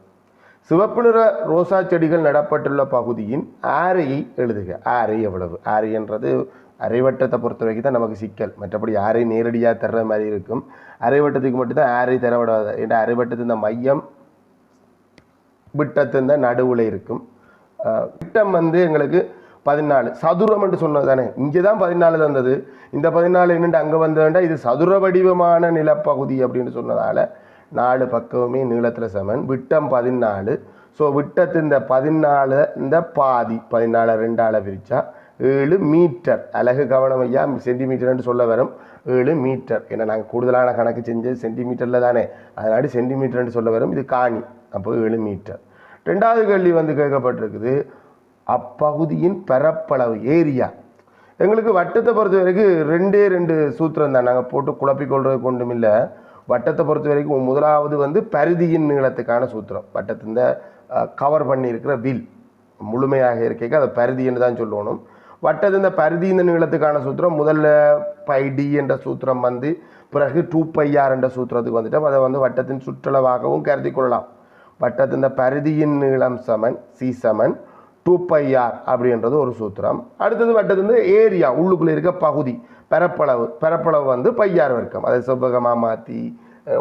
சிவப்பு நிற ரோசா செடிகள் நடப்பட்டுள்ள பகுதியின் ஆரையை எழுதுக. ஆரை எவ்வளவு? ஆரை என்றது அரைவட்டத்தை பொறுத்த வரைக்கும் தான் நமக்கு சிக்கல். மற்றபடி ஆரை நேரடியாக தர்ற மாதிரி இருக்கும். அரைவட்டத்துக்கு மட்டும்தான் ஆரை தரவிடாது. என்ற அரைவட்டத்தின் மையம் விட்டத்தின் நடுவில் இருக்கும். விட்டம் எங்களுக்கு 14 சதுரம் என்று சொன்னது தானே. இங்கே தான் 14 தந்தது. இந்த 14 என்னென்று அங்கே வந்ததுண்டா இது சதுர வடிவமான நிலப்பகுதி அப்படின்னு சொன்னதால 4 பக்கமுமே நீளத்தில் சமன். விட்டம் 14. ஸோ விட்டத்து இந்த 14 இந்த பாதி 14 2ஆல் பிரித்தா 7 மீட்டர். அழகு கவனம் ஐயா, சென்டிமீட்டர்னு சொல்ல வரும். 7 மீட்டர். ஏன்னா நாங்கள் கூடுதலான கணக்கு செஞ்சது சென்டிமீட்டரில் தானே, அதனால சென்டிமீட்டர்னு சொல்ல வரும். இது காணி, அப்போ 7 மீட்டர். 2வது கேள்வி கேட்கப்பட்டிருக்குது, அப்பகுதியின் பரப்பளவு ஏரியா. எங்களுக்கு வட்டத்தை பொறுத்த வரைக்கும் 2 சூத்திரம் தான், நாங்கள் போட்டு குழப்பிக்கொள்றதுக்கு ஒன்றும் இல்லை. வட்டத்தை பொறுத்த வரைக்கும் முதலாவது பரிதியின் நீளத்துக்கான சூத்திரம். வட்டத்தின் கவர் பண்ணியிருக்கிற வில் முழுமையாக இருக்க அதை பரிதின்னு தான் சொல்லணும். வட்டத்தின் பரிதியின் நீளத்துக்கான சூத்திரம் முதல்ல πd என்ற சூத்திரம் பிறகு 2πr என்ற சூத்திரத்துக்கு வந்துட்டோம். அதை வட்டத்தின் சுற்றளவாகவும் கருதி கொள்ளலாம். வட்டத்தின் பரிதியின் நீளம் சமன் சி சமன் 2πr அப்படின்றது ஒரு சூத்திரம். அடுத்தது வட்டத்தின் ஏரியா, உள்ளுக்குள்ளே இருக்க பகுதி பரப்பளவு πr வர்க்கம். அதை செவ்வகமாக மாற்றி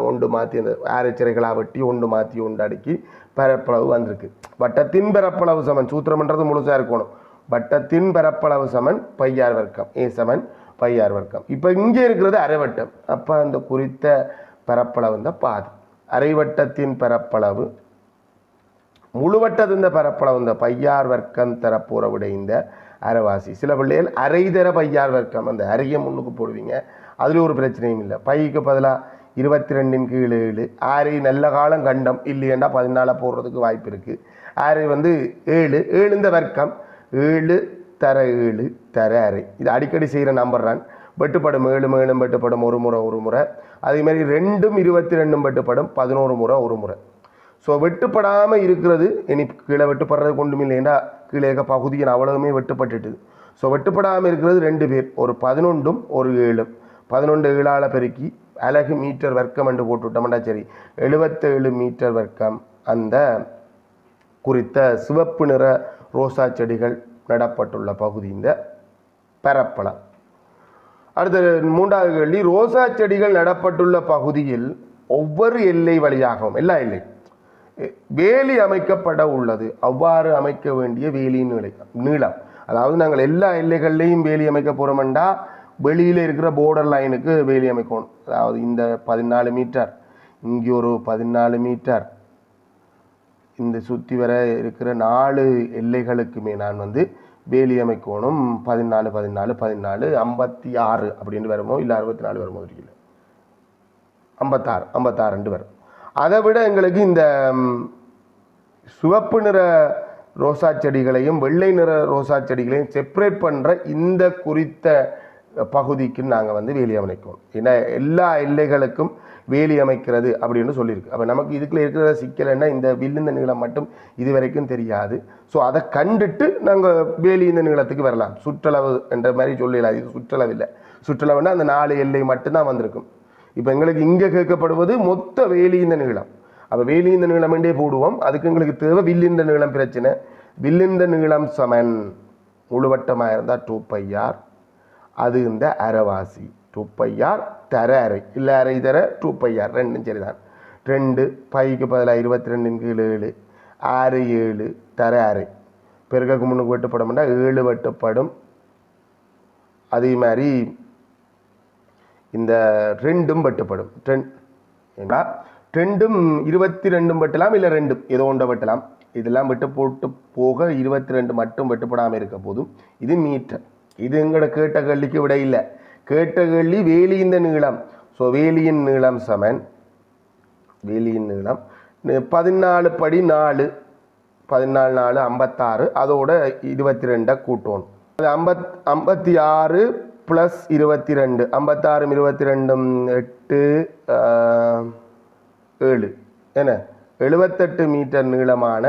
ஒன்று மாற்றி அந்த ஆரைச்சிறைகளாக வெட்டி ஒன்று மாற்றி ஒன்று அடுக்கி பரப்பளவு வந்திருக்கு. வட்டத்தின் பரப்பளவு சமன் சூத்திரம்ன்றது முழுசாக இருக்கணும். வட்டத்தின் பரப்பளவு சமன் πr வர்க்கம், ஏ சமன் πr வர்க்கம். இப்போ இங்கே இருக்கிறது அரைவட்டம். அப்போ அந்த குறித்த பரப்பளவு பாதி. அரைவட்டத்தின் பரப்பளவு முழுவட்டத்தின் பரப்பளவு πr வர்க்கம் தரப்போற விட இந்த அரைவாசி. சில பிள்ளைகள் அரை தர πr வர்க்கம் அந்த அரைய முன்னுக்கு போடுவீங்க, அதில் ஒரு பிரச்சனையும் இல்லை. பைக்கு பதிலாக 22 கீழ் 7. ஆரை நல்ல காலம் கண்டம் இல்லையண்டா 14 போடுறதுக்கு வாய்ப்பு இருக்குது. ஆரை 7 இந்த வர்க்கம் 7 தர 7 தர அரை. இது அடிக்கடி செய்கிற நம்பர் தான். வெட்டுப்படும் 7 வெட்டுப்படும் ஒரு முறை. அதேமாதிரி 2 22 வெட்டுப்படும் 11 முறை ஒரு முறை. ஸோ வெட்டுப்படாமல் இருக்கிறது இனி கீழே வெட்டுப்படுறது கொண்டுமே இல்லைன்னா கீழே இருக்க பகுதியின் அவ்வளவுமே வெட்டுப்பட்டுட்டு. ஸோ வெட்டுப்படாமல் இருக்கிறது 2 பேர், ஒரு 11 ஒரு 7. 11 7ஆல் பெருக்கி அலகு மீட்டர் வர்க்கம் என்று போட்டுவிட்டோம்னா சரி, 77 மீட்டர் வர்க்கம் அந்த குறித்த சிவப்பு நிற ரோசா செடிகள் நடப்பட்டுள்ள பகுதி இந்த பரப்பளம். அடுத்த 3வது கேள்வி, ரோசா செடிகள் நடப்பட்டுள்ள பகுதியில் ஒவ்வொரு எல்லை வழியாகவும் எல்லா எல்லை வேலி அமைக்கப்பட உள்ளது. அவ்வாறு அமைக்க வேண்டிய வேலியின் நீளம், அதாவது நாங்கள் எல்லா எல்லைகள்லையும் வேலி அமைக்க போகிறோம்டா வெளியில் இருக்கிற போர்டர் லைனுக்கு வேலி அமைக்கணும். அதாவது இந்த 14 மீட்டர், இங்கே ஒரு 14 மீட்டர், இந்த சுற்றி வர இருக்கிற 4 எல்லைகளுக்குமே நான் வேலி அமைக்கணும். 14 14 14 56 அப்படின்னு வருமோ, இல்லை 64 வருமோ, தெரியல, 56 வரும். அதை விட எங்களுக்கு இந்த சிவப்பு நிற ரோசா செடிகளையும் வெள்ளை நிற ரோசா செடிகளையும் செப்பரேட் பண்ணுற இந்த குறித்த பகுதிக்கு நாங்கள் வந்து வேலி அமைக்கணும். ஏன்னா எல்லா எல்லைகளுக்கும் வேலி அமைக்கிறது அப்படின்னு சொல்லியிருக்கு. அப்போ நமக்கு இதுக்குள்ள இருக்கிற சிக்கல் என்ன, இந்த வில்லுந்த நீளம் மட்டும் இது வரைக்கும் தெரியாது. ஸோ அதை கண்டுட்டு நாங்கள் வேலி இந்த நீளத்துக்கு வரலாம். சுற்றளவு என்ற மாதிரி சொல்லலாம். இது சுற்றளவு இல்லை. சுற்றளவுன்னா அந்த 4 எல்லை மட்டும்தான் வந்திருக்கும். இப்போ எங்களுக்கு இங்கே கேட்கப்படுவது மொத்த வேலி இந்த நீளம். அப்போ வேலி இந்த நீளமெண்டே போடுவோம். அதுக்கு எங்களுக்கு தேவை வில்லிந்த நீளம் பிரச்சனை. வில்லிந்த நீளம் சமன் முழுவட்டமாக இருந்தால் 2πr, அது இந்த அரைவாசி 2πr தர அரை, இல்லை அரை தர 2πr, ரெண்டும் சரிதான். 2 பைக்கு பதிலாக 22 கீழ் 7, 6 7 தர அரை, பெருக்கக்கு முன்னுக்கு வெட்டுப்படும்னா 7 வெட்டுப்படும். அதே மாதிரி இந்த 2ம் வெட்டுப்படும். 2ம் 22 வெட்டலாம், இல்லை 2 ஏதோ ஒன்றை வெட்டலாம். இதெல்லாம் வெட்டு போட்டு போக 22 மட்டும் வெட்டுப்படாமல் இருக்க போதும். இது மீட்டர். இது எங்களோட கேட்ட கேள்விக்கு விட இல்லை. கேட்ட கேள்வி வேலியின் நீளம். ஸோ வேலியின் நீளம் சமன் வேலியின் நீளம் 14 படி 4, 14 4 56, அதோட 22 கூட்டணும். அது 56 + 22, 56 22 8 7 என்ன 78 மீட்டர் நீளமான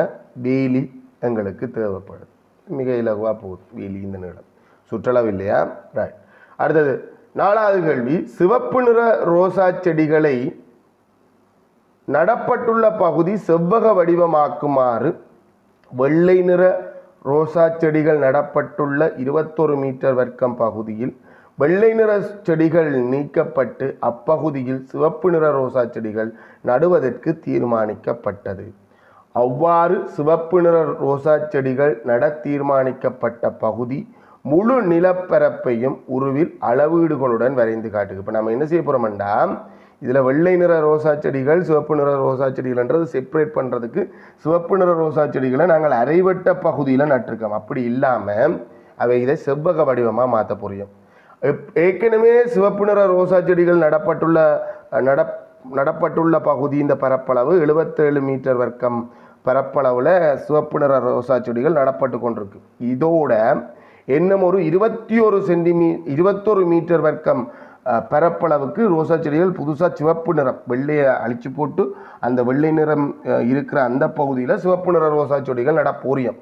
வேலி எங்களுக்கு தேவைப்படுது. மிக இலகுவாக போகுது வேலி இந்த நீளம். சுற்றளவு இல்லையா? ரைட். அடுத்தது 4வது கேள்வி, சிவப்பு நிற ரோசா செடிகளை நடப்பட்டுள்ள பகுதி செவ்வக வடிவமாக்குமாறு வெள்ளை நிற ரோசா செடிகள் நடப்பட்டுள்ள 21 மீட்டர் வர்க்கம் பகுதியில் வெள்ளை நிற செடிகள் நீக்கப்பட்டு அப்பகுதியில் சிவப்பு நிற ரோசா செடிகள் நடுவதற்கு தீர்மானிக்கப்பட்டது. அவ்வாறு சிவப்பு நிற ரோசா செடிகள் நட தீர்மானிக்கப்பட்ட பகுதி முழு நிலப்பரப்பையும் உருவில் அளவீடுகளுடன் வரைந்து காட்டுக்கு. இப்போ நம்ம என்ன செய்ய போகிறோம்டா, இதில் வெள்ளை நிற ரோசா செடிகள் சிவப்பு நிற ரோசா செடிகள்ன்றது செப்பரேட் பண்ணுறதுக்கு சிவப்பு நிற ரோசா செடிகளை நாங்கள் அரைவட்ட பகுதியில் நட்டிருக்கோம். அப்படி இல்லாமல் அவை இதை செவ்வக வடிவமாக மாற்ற போகிறோம். ஏற்கனவே சிவப்பு நிற ரோசா செடிகள் நடப்பட்டுள்ள பகுதி இந்த பரப்பளவு 77 மீட்டர் வர்க்கம் பரப்பளவில் சிவப்பு நிற ரோசா செடிகள் நடப்பட்டு கொண்டிருக்கு. இதோட இன்னும் ஒரு 21 மீட்டர் வர்க்கம் பரப்பளவுக்கு ரோசா செடிகள் புதுசாக சிவப்பு நிறம் வெள்ளையை அழிச்சு போட்டு அந்த வெள்ளை நிறம் இருக்கிற அந்த பகுதியில் சிவப்பு நிற ரோசா செடிகள் நடப்போரியம்.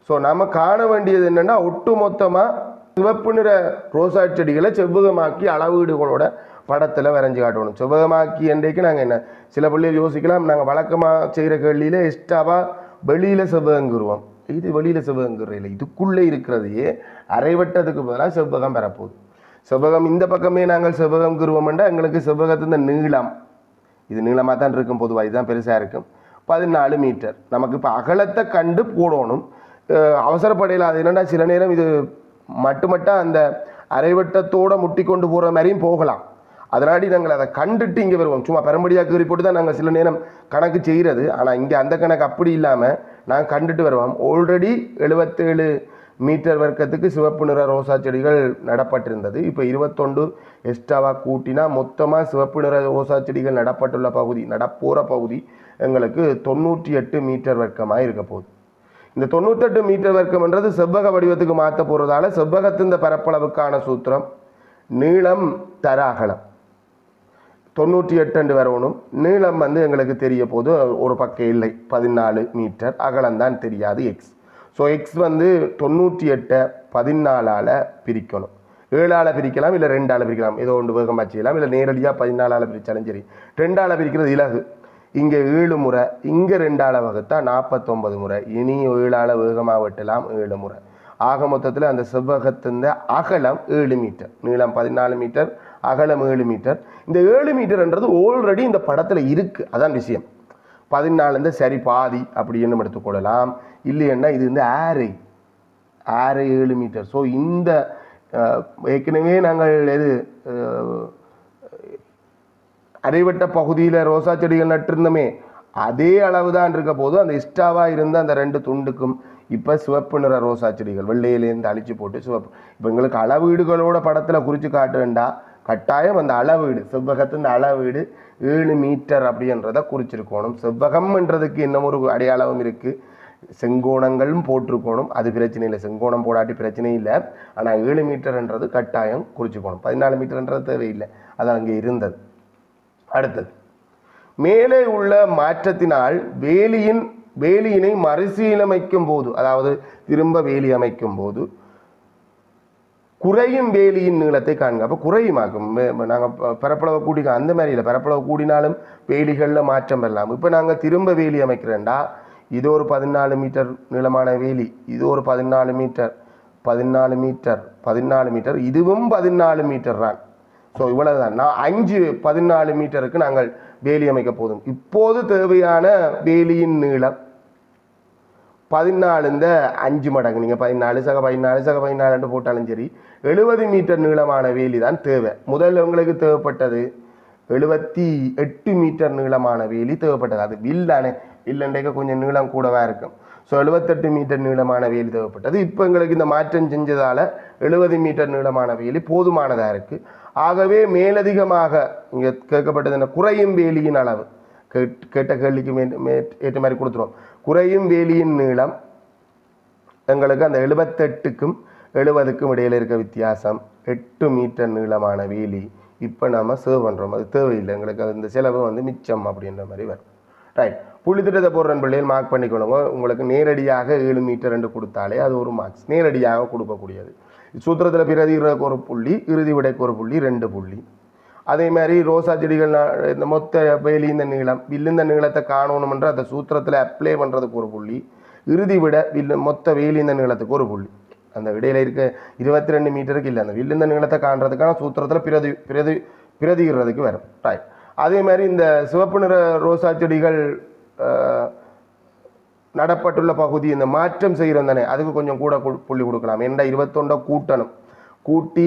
ஸோ நம்ம காண வேண்டியது என்னென்னா, ஒட்டு மொத்தமாக சிவப்பு நிற ரோசா செடிகளை செவ்வகமாக்கி அளவீடுகளோட படத்தில் வரைஞ்சி காட்டணும். செவ்வகமாக்கி என்றைக்கு நாங்கள் என்ன சில பிள்ளைகள் யோசிக்கலாம், நாங்கள் வழக்கமாக செய்கிற கேள்வியில் எக்ஸ்ட்ராவாக வெளியில் செவ்வகங்குருவோம். இது வெளியில் செவ்வகங்குற இல்லை, இதுக்குள்ளே இருக்கிறதையே அரைவட்டத்துக்கு பதிலாக செவ்வகம் பெறப்போகுது. செவ்வகம் இந்த பக்கமே நாங்கள் செவ்வகம் குருவம்ண்டா எங்களுக்கு செவ்வகத்தின் நீளம் இது நீளமாக தான் இருக்கும். பொதுவாக இதுதான் பெருசாக இருக்கும், 14 மீட்டர். நமக்கு இப்போ அகலத்தை கண்டு போடணும். அவசரப்படையில் அது என்னென்னா சில நேரம் இது மட்டுமட்டாக அந்த அரைவட்டத்தோடு முட்டி கொண்டு போகிற மாதிரியும் போகலாம். அதனாடி நாங்கள் அதை கண்டுட்டு இங்கே வருவோம். சும்மா பெரம்படியாக கீறி போட்டு தான் நாங்கள் சில நேரம் கணக்கு செய்கிறது. ஆனால் இங்கே அந்த கணக்கு அப்படி இல்லாமல் நாங்கள் கண்டுட்டு வருவோம். ஆல்ரெடி 77 மீட்டர் வர்க்கத்துக்கு சிவப்பு நிற ரோசா செடிகள் நடப்பட்டிருந்தது. இப்போ 21 எக்ஸ்ட்ராவாக கூட்டினா மொத்தமாக சிவப்பு நிற ரோசா செடிகள் நடப்பட்டுள்ள பகுதி நடப்போகிற பகுதி எங்களுக்கு 98 மீட்டர் வர்க்கமாக இருக்க போகுது. இந்த 98 மீட்டர் வர்க்கம்ன்றது செவ்வக வடிவத்துக்கு மாற்ற போகிறதால செவ்வகத்தின் பரப்பளவுக்கான சூத்திரம் நீளம் தர அகலம் 98 வரணும். நீளம் எங்களுக்கு தெரிய போது ஒரு பக்கம் இல்லை 14 மீட்டர், அகலம்தான் தெரியாது எக்ஸ். ஸோ எக்ஸ் 98 14ஆல் பிரிக்கணும். 7ஆல் பிரிக்கலாம், இல்லை 2ஆல் பிரிக்கலாம், ஏதோ ஒன்று வேகமாக செய்யலாம், இல்லை நேரடியாக 14ஆல் பிரித்தாலும் சரி. 2ஆல் பிரிக்கிறது இலகு. இங்கே 7 முறை, இங்கே 2ஆல் வகுத்தா 49 முறை. இனி 7ஆல் வேகமாக வெட்டலாம் 7 முறை. ஆக மொத்தத்தில் அந்த செவ்வகத்தின் அகலம் 7 மீட்டர், நீளம் 14 மீட்டர், அகலம் 7 மீட்டர். இந்த 7 மீட்டர்ன்றது ஆல்ரெடி இந்த படத்தில் இருக்குது. அதான் விஷயம். 14 சரி பாதி அப்படின்னு எடுத்துக்கொள்ளலாம். இல்லைன்னா இது ஆரை 7 மீட்டர். ஸோ இந்த ஏற்கனவே நாங்கள் எது அரைவட்ட பகுதியில் ரோசா செடிகள் நட்டிருந்தோமே அதே அளவு தான் இருக்க போது அந்த எக்ஸ்ட்ராவாக இருந்த அந்த 2 துண்டுக்கும் இப்போ சிவப்பு நிற ரோசா செடிகள் வெள்ளையிலேருந்து அழிச்சு போட்டு சிவப்பு. இப்போ எங்களுக்கு அளவீடுகளோட படத்தில் குறித்து காட்டுண்டா கட்டாயம் அந்த அளவீடு செவ்வகத்தின் அளவீடு 7 மீட்டர் அப்படின்றத குறிச்சிருக்கணும். செவ்வகம்ன்றதுக்கு இன்னும் ஒரு அடையாளமும் இருக்குது. செங்கோணங்களும் போட்டிருக்கணும், அது பிரச்சனை இல்லை. செங்கோணம் போடாட்டி பிரச்சனை இல்லை. ஆனால் 7 மீட்டர்ன்றது கட்டாயம் குறிச்சுக்கணும். 14 மீட்டர்ன்றது தேவையில்லை, அது அங்கே இருந்தது. அடுத்தது, மேலே உள்ள மாற்றத்தினால் வேலியினை மறுசீலமைக்கும் போது, அதாவது திரும்ப வேலி அமைக்கும் போது குறையும் வேலியின் நீளத்தை காண்க. அப்போ குறையுமாக்கும். நாங்கள் பரப்பளவை கூட்டிக்க அந்த மாதிரி இல்லை. பரப்பளவு கூடினாலும் வேலிகளில் மாற்றம் பெறலாம். இப்போ நாங்கள் திரும்ப வேலி அமைக்கிறேன்டா, இது ஒரு 14 மீட்டர் நீளமான வேலி, இது ஒரு 14 மீட்டர், 14 மீட்டர், 14 மீட்டர், இதுவும் 14 மீட்டர் தான். ஸோ இவ்வளவு தான். நான் 14 மீட்டருக்கு நாங்கள் வேலி அமைக்க போதும். இப்போது தேவையான வேலியின் நீளம் 14 இந்த 5 மடங்கு. நீங்கள் 14 சக 14 சக 14 போட்டாலும் சரி 70 மீட்டர் நீளமான வேலி தான் தேவை. முதல்ல உங்களுக்கு தேவைப்பட்டது 78 மீட்டர் நீளமான வேலி தேவைப்பட்டது. அது வில்லானே, வில்லண்டைக்கு கொஞ்சம் நீளம் கூடவா இருக்கும். ஸோ 78 மீட்டர் நீளமான வேலி தேவைப்பட்டது. இப்போ எங்களுக்கு இந்த மாற்றம் செஞ்சதால் 70 மீட்டர் நீளமான வேலி போதுமானதாக இருக்குது. ஆகவே மேலதிகமாக இங்கே கேட்கப்பட்டது என்ன, குறையும் வேலியின் அளவு. கேட்ட கேள்விக்கு ஏற்ற மாதிரி கொடுத்துருவோம். குறையும் வேலியின் நீளம் எங்களுக்கு அந்த 78க்கும் 70க்கும் இடையில் இருக்க வித்தியாசம் 8 மீட்டர் நீளமான வேலி இப்போ நம்ம சேவ் பண்ணுறோம். அது தேவையில்லை எங்களுக்கு, அது இந்த செலவு வந்து மிச்சம் அப்படின்ற மாதிரி வரும். ரைட், புள்ளித்திட்டத்தை போடுற பிள்ளைகள் மார்க் பண்ணிக்கொள்ளுங்க. உங்களுக்கு நேரடியாக 7 மீட்டர் என்று கொடுத்தாலே அது ஒரு மார்க்ஸ், நேரடியாக கொடுக்கக்கூடியது. சூத்திரத்தில் பிரதிகிறதுக்கு ஒரு புள்ளி, இறுதி விடைக்கு ஒரு புள்ளி, 2 புள்ளி. அதே மாதிரி ரோசா செடிகள் இந்த மொத்த வேலி இந்த நீளம் வில்லுந்த நீளத்தை காணணுமென்ற அந்த சூத்திரத்தில் அப்ளை பண்ணுறதுக்கு ஒரு புள்ளி, இறுதி விட மொத்த வேலி இந்த நீளத்துக்கு ஒரு புள்ளி. அந்த இடையில இருக்க 22 மீட்டருக்கு இல்லை, அந்த வில்லுந்த நீளத்தை காண்றதுக்கான சூத்திரத்தில் பிரதிகிறதுக்கு வரும். ரைட், அதே மாதிரி இந்த சிவப்பு நிற ரோசா செடிகள் நடப்பட்டுள்ள பகுதி இந்த மாற்றம் செய்கிறோம் தானே, அதுக்கு கொஞ்சம் கூட புள்ளி கொடுக்கலாம். ஏன்னா 21 கூட்டணும், கூட்டி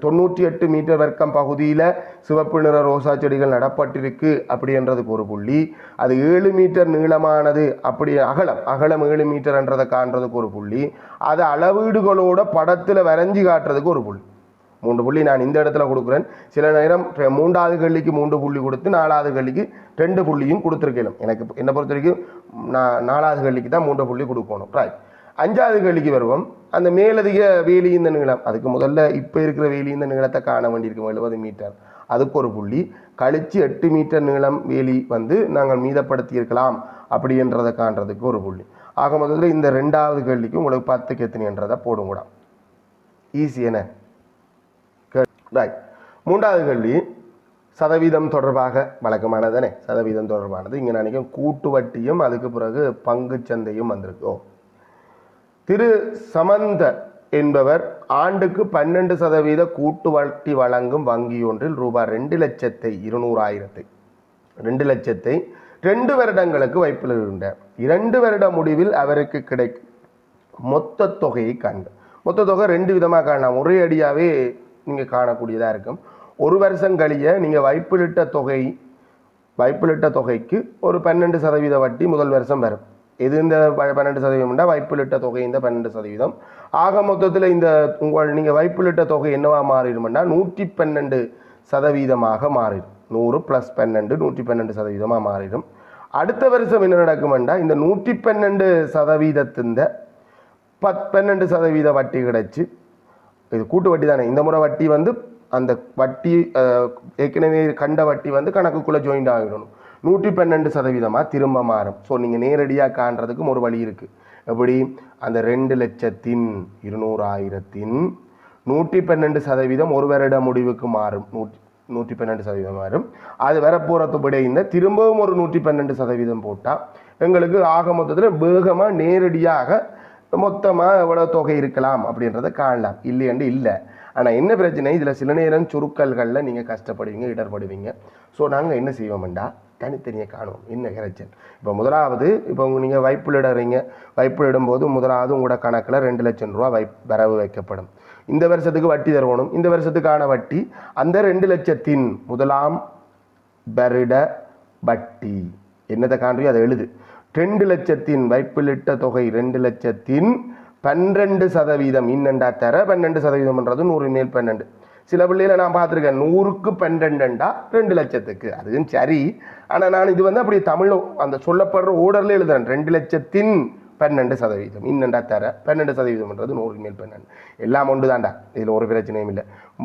98 மீட்டர் வர்க்கம் பகுதியில் சிவப்பு நிற ரோசா செடிகள் நடப்பட்டிருக்கு அப்படின்றதுக்கு ஒரு புள்ளி. அது 7 மீட்டர் நீளமானது, அப்படி அகலம் 7 மீட்டர்ன்றதை காண்றதுக்கு ஒரு புள்ளி. அது அளவீடுகளோட படத்தில் வரைஞ்சி காட்டுறதுக்கு ஒரு புள்ளி. 3 புள்ளி நான் இந்த இடத்துல கொடுக்குறேன். சில நேரம் 3வது கேள்விக்கு 3 புள்ளி கொடுத்து 4வது கேள்விக்கு 2 புள்ளியும் கொடுத்துருக்கேன். எனக்கு என்னை பொறுத்த வரைக்கும் நான் 4வது கேள்விக்கு தான் 3 புள்ளி கொடுக்கணும். ரைட், 5வது கேள்விக்கு வருவோம். அந்த மேலதிக வேலி இந்த நீளம், அதுக்கு முதல்ல இப்போ இருக்கிற வேலி இந்த நீளத்தை காண வேண்டியிருக்கும் 70 மீட்டர், அதுக்கு ஒரு புள்ளி. கழிச்சு 8 மீட்டர் நீளம் வேலி வந்து நாங்கள் மீதப்படுத்தி இருக்கலாம் அப்படின்றதை காண்றதுக்கு ஒரு புள்ளி. ஆக முதல்ல இந்த 2வது கேள்விக்கு உங்களுக்கு 10க்கு எத்தனைன்றதை போடும் கூட ஈஸி என்ன. ரைட், 3வது கேள்வி சதவீதம் தொடர்பாக வழக்கமானதானே. சதவீதம் தொடர்பானது இங்கே நினைக்கும் கூட்டு வட்டியும் அதுக்கு பிறகு பங்கு சந்தையும் வந்திருக்கோம். திரு சமந்த என்பவர் ஆண்டுக்கு 12% கூட்டு வட்டி வழங்கும் வங்கி ஒன்றில் ரூபாய் 2,200,000 2 லட்சத்தை 2 வருடங்களுக்கு வைப்பில் இருந்தார். 2 வருட முடிவில் அவருக்கு கிடைக்கும் மொத்த தொகையை காண்க. மொத்த தொகை 2 விதமாக காணலாம். ஒரே அடியாகவே நீங்கள் காணக்கூடியதாக இருக்கும். ஒரு வருஷம் கழிய நீங்கள் வைப்பிலிட்ட தொகைக்கு ஒரு 12% வட்டி முதல் வருஷம் வரும். இது இந்த 12% வைப்பிலிட்ட தொகை இந்த 12%. ஆக மொத்தத்தில் இந்த நீங்கள் வைப்பிலிட்ட தொகை என்னவா மாறிடும்னா 112% மாறிடும். 100 + 12 112% மாறிடும். அடுத்த வருஷம் என்ன நடக்கும்னா இந்த 112% 12% வட்டி கிடைச்சி, இது கூட்டு வட்டி தானே, இந்த முறை வட்டி வந்து அந்த வட்டி ஏற்கனவே கண்ட வட்டி வந்து கணக்குக்குள்ளே ஜாயிண்ட் ஆகிடணும். 112% திரும்ப மாறும். ஸோ நீங்கள் நேரடியாக காண்றதுக்கும் ஒரு வழி இருக்குது. எப்படி, அந்த 2,200,000 112% ஒரு வருட முடிவுக்கு மாறும். 112% மாறும். அது வரப்போகிறது விட இந்த திரும்பவும் ஒரு 112% போட்டால் எங்களுக்கு ஆக மொத்தத்தில் வேகமாக நேரடியாக மொத்தமாக எவ்வளோ தொகை இருக்கலாம் அப்படின்றத காணலாம். இல்லையண்டு இல்லை. ஆனால் என்ன பிரச்சனை, இதில் சில நேரம் சுருக்கல்களில் நீங்கள் கஷ்டப்படுவீங்க, இடர்படுவீங்க. ஸோ நாங்கள் என்ன செய்வோம்டா, தனித்தனியாக காணுவோம் என்ன கிடைச்சல். இப்போ முதலாவது, இப்போ நீங்கள் வைப்பிலிடுறீங்க, வைப்பிலிடும்போது முதலாவது உங்களோட கணக்கில் 2 லட்சம் ரூபா வரவு வைக்கப்படும். இந்த வருஷத்துக்கு வட்டி தருவணும். இந்த வருஷத்துக்கான வட்டி அந்த 2 லட்சத்தின் முதலாம் வருட வட்டி என்னதை காண்றியோ அதை எழுது. 2 லட்சத்தின் வைப்பிலிட்ட தொகை 2 லட்சத்தின் 12% இன்னண்டா தர 12%ன்றது 100 மேல் 12. சில பிள்ளைகளை நான் பார்த்துருக்கேன் 100க்கு 12 2 லட்சத்துக்கு, அதுவும் சரி. ஆனால் நான் இது வந்து அப்படி தமிழ் அந்த சொல்லப்படுற ஓர்டரில் எழுதுறேன். 2 லட்சத்தின் 12%. இன்னண்டா தர 12%ன்றது 100 மேல் 12 எல்லாம் ஒன்று தாண்டா. இதில் ஒரு பிரச்சனையும் இல்லை.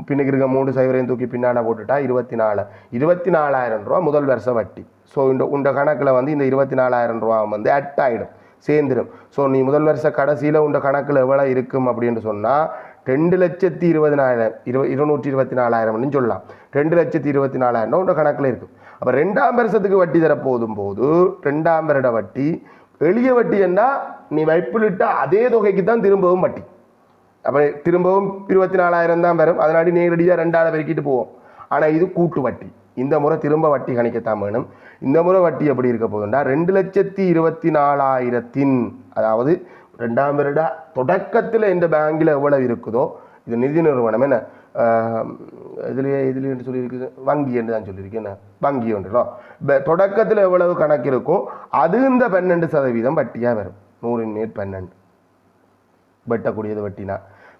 பின்னுக்கு இருக்க 3 தூக்கி பின்னால போட்டுட்டா 24,000 ரூபா முதல் வருஷ வட்டி. ஸோ இந்த கணக்கில் வந்து இந்த 24,000 ரூபா வந்து அட் ஆகிடும், சேர்ந்துடும். ஸோ நீ முதல் வருஷ கடைசியில் உண்ட கணக்கில் எவ்வளோ இருக்கும் அப்படின்னு சொன்னால் 2,20,000 224,000 சொல்லலாம். 2,24,000 உண்ட கணக்கில் இருக்கும். அப்போ 2ஆம் வருஷத்துக்கு வட்டி தர போது 2ஆம் வருட வட்டி எளிய வட்டி என்ன, நீ வைப்பிலிட்ட அதே தொகைக்கு தான் திரும்பவும் வட்டி. அப்போ திரும்பவும் 24,000 தான் வரும். அதனாடி நேரடியாக 2ஆல் பெருக்கிட்டு போவோம். ஆனால் இது கூட்டு வட்டி. இந்த முறை திரும்ப வட்டி கணிக்கத்தான் வேணும். இந்த முறை வட்டி எப்படி இருக்க போகுதுன்னா 2,24,000 அதாவது 2ஆம் வருட தொடக்கத்தில் இந்த பேங்கில் எவ்வளவு இருக்குதோ, இது நிதி நிறுவனம் என்ன இதுலேயே சொல்லியிருக்கு, வங்கி என்று தான் சொல்லியிருக்கேன். வங்கி ஒன்றுலோ தொடக்கத்தில் எவ்வளவு கணக்கு இருக்கோ அது இந்த 12% வட்டியாக வரும். 100 மேல் 12 வெட்டக்கூடியது வட்டினா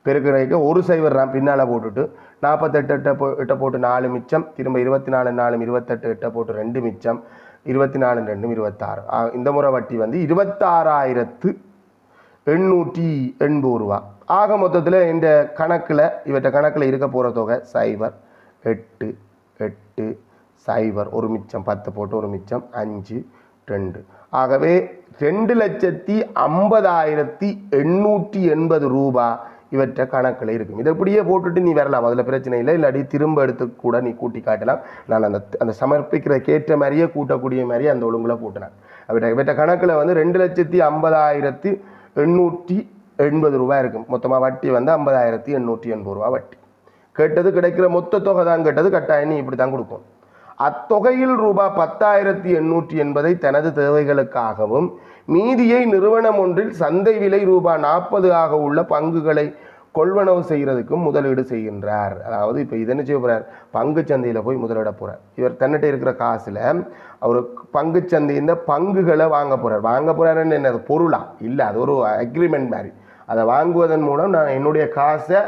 பெருக்கிறதுக்கு ஒரு சைவர் பின்னால் போட்டுட்டு 48 8 போட்டு 4 மிச்சம், திரும்ப 24 4 28 8 போட்டு 2 மிச்சம், 24 2 26. இந்த முறை வட்டி வந்து 26,880 ரூபா. ஆக மொத்தத்தில் இந்த கணக்கில் இவற்றை கணக்கில் இருக்க போகிற தொகை 0 8 8 0 ஒரு மிச்சம் 10 போட்டு ஒரு மிச்சம் 5 2. ஆகவே 2,50,880 ரூபா இவற்றை கணக்கில் இருக்கும். இதை இப்படியே போட்டுட்டு நீ வரலாம், அதில் பிரச்சனை இல்லை. இல்லாட்டி திரும்ப எடுத்து கூட நீ கூட்டி காட்டலாம். நான் அந்த சமர்ப்பிக்கிற கேட்ட மாதிரியே கூட்டக்கூடிய மாதிரியே அந்த ஒழுங்குல போட்டினேன். இவற்றை கணக்கில் வந்து 2,50,880 ரூபா இருக்கும். மொத்தமாக வட்டி வந்து 50,880 ரூபா வட்டி. கேட்டது கிடைக்கிற மொத்த தொகை தான் கேட்டது, கட்டாயம் நீ இப்படி தான் கொடுக்கும். அத்தொகையில் ரூபாய் 10,880 தனது தேவைகளுக்காகவும் மீதியை நிறுவனம் ஒன்றில் சந்தை விலை ரூபாய் 40 ஆக உள்ள பங்குகளை கொள்வனவு செய்கிறதுக்கும் முதலீடு செய்கின்றார். அதாவது இப்போ இது என்ன செய்ய போகிறார், பங்கு சந்தையில் போய் முதலிட போகிறார். இவர் தன்னிட்ட இருக்கிற காசில் அவர் பங்கு சந்தையின் பங்குகளை வாங்க போகிறாருன்னு என்னது பொருளா இல்லை, அது ஒரு அக்ரிமெண்ட் மாதிரி. அதை வாங்குவதன் மூலம் நான் என்னுடைய காசை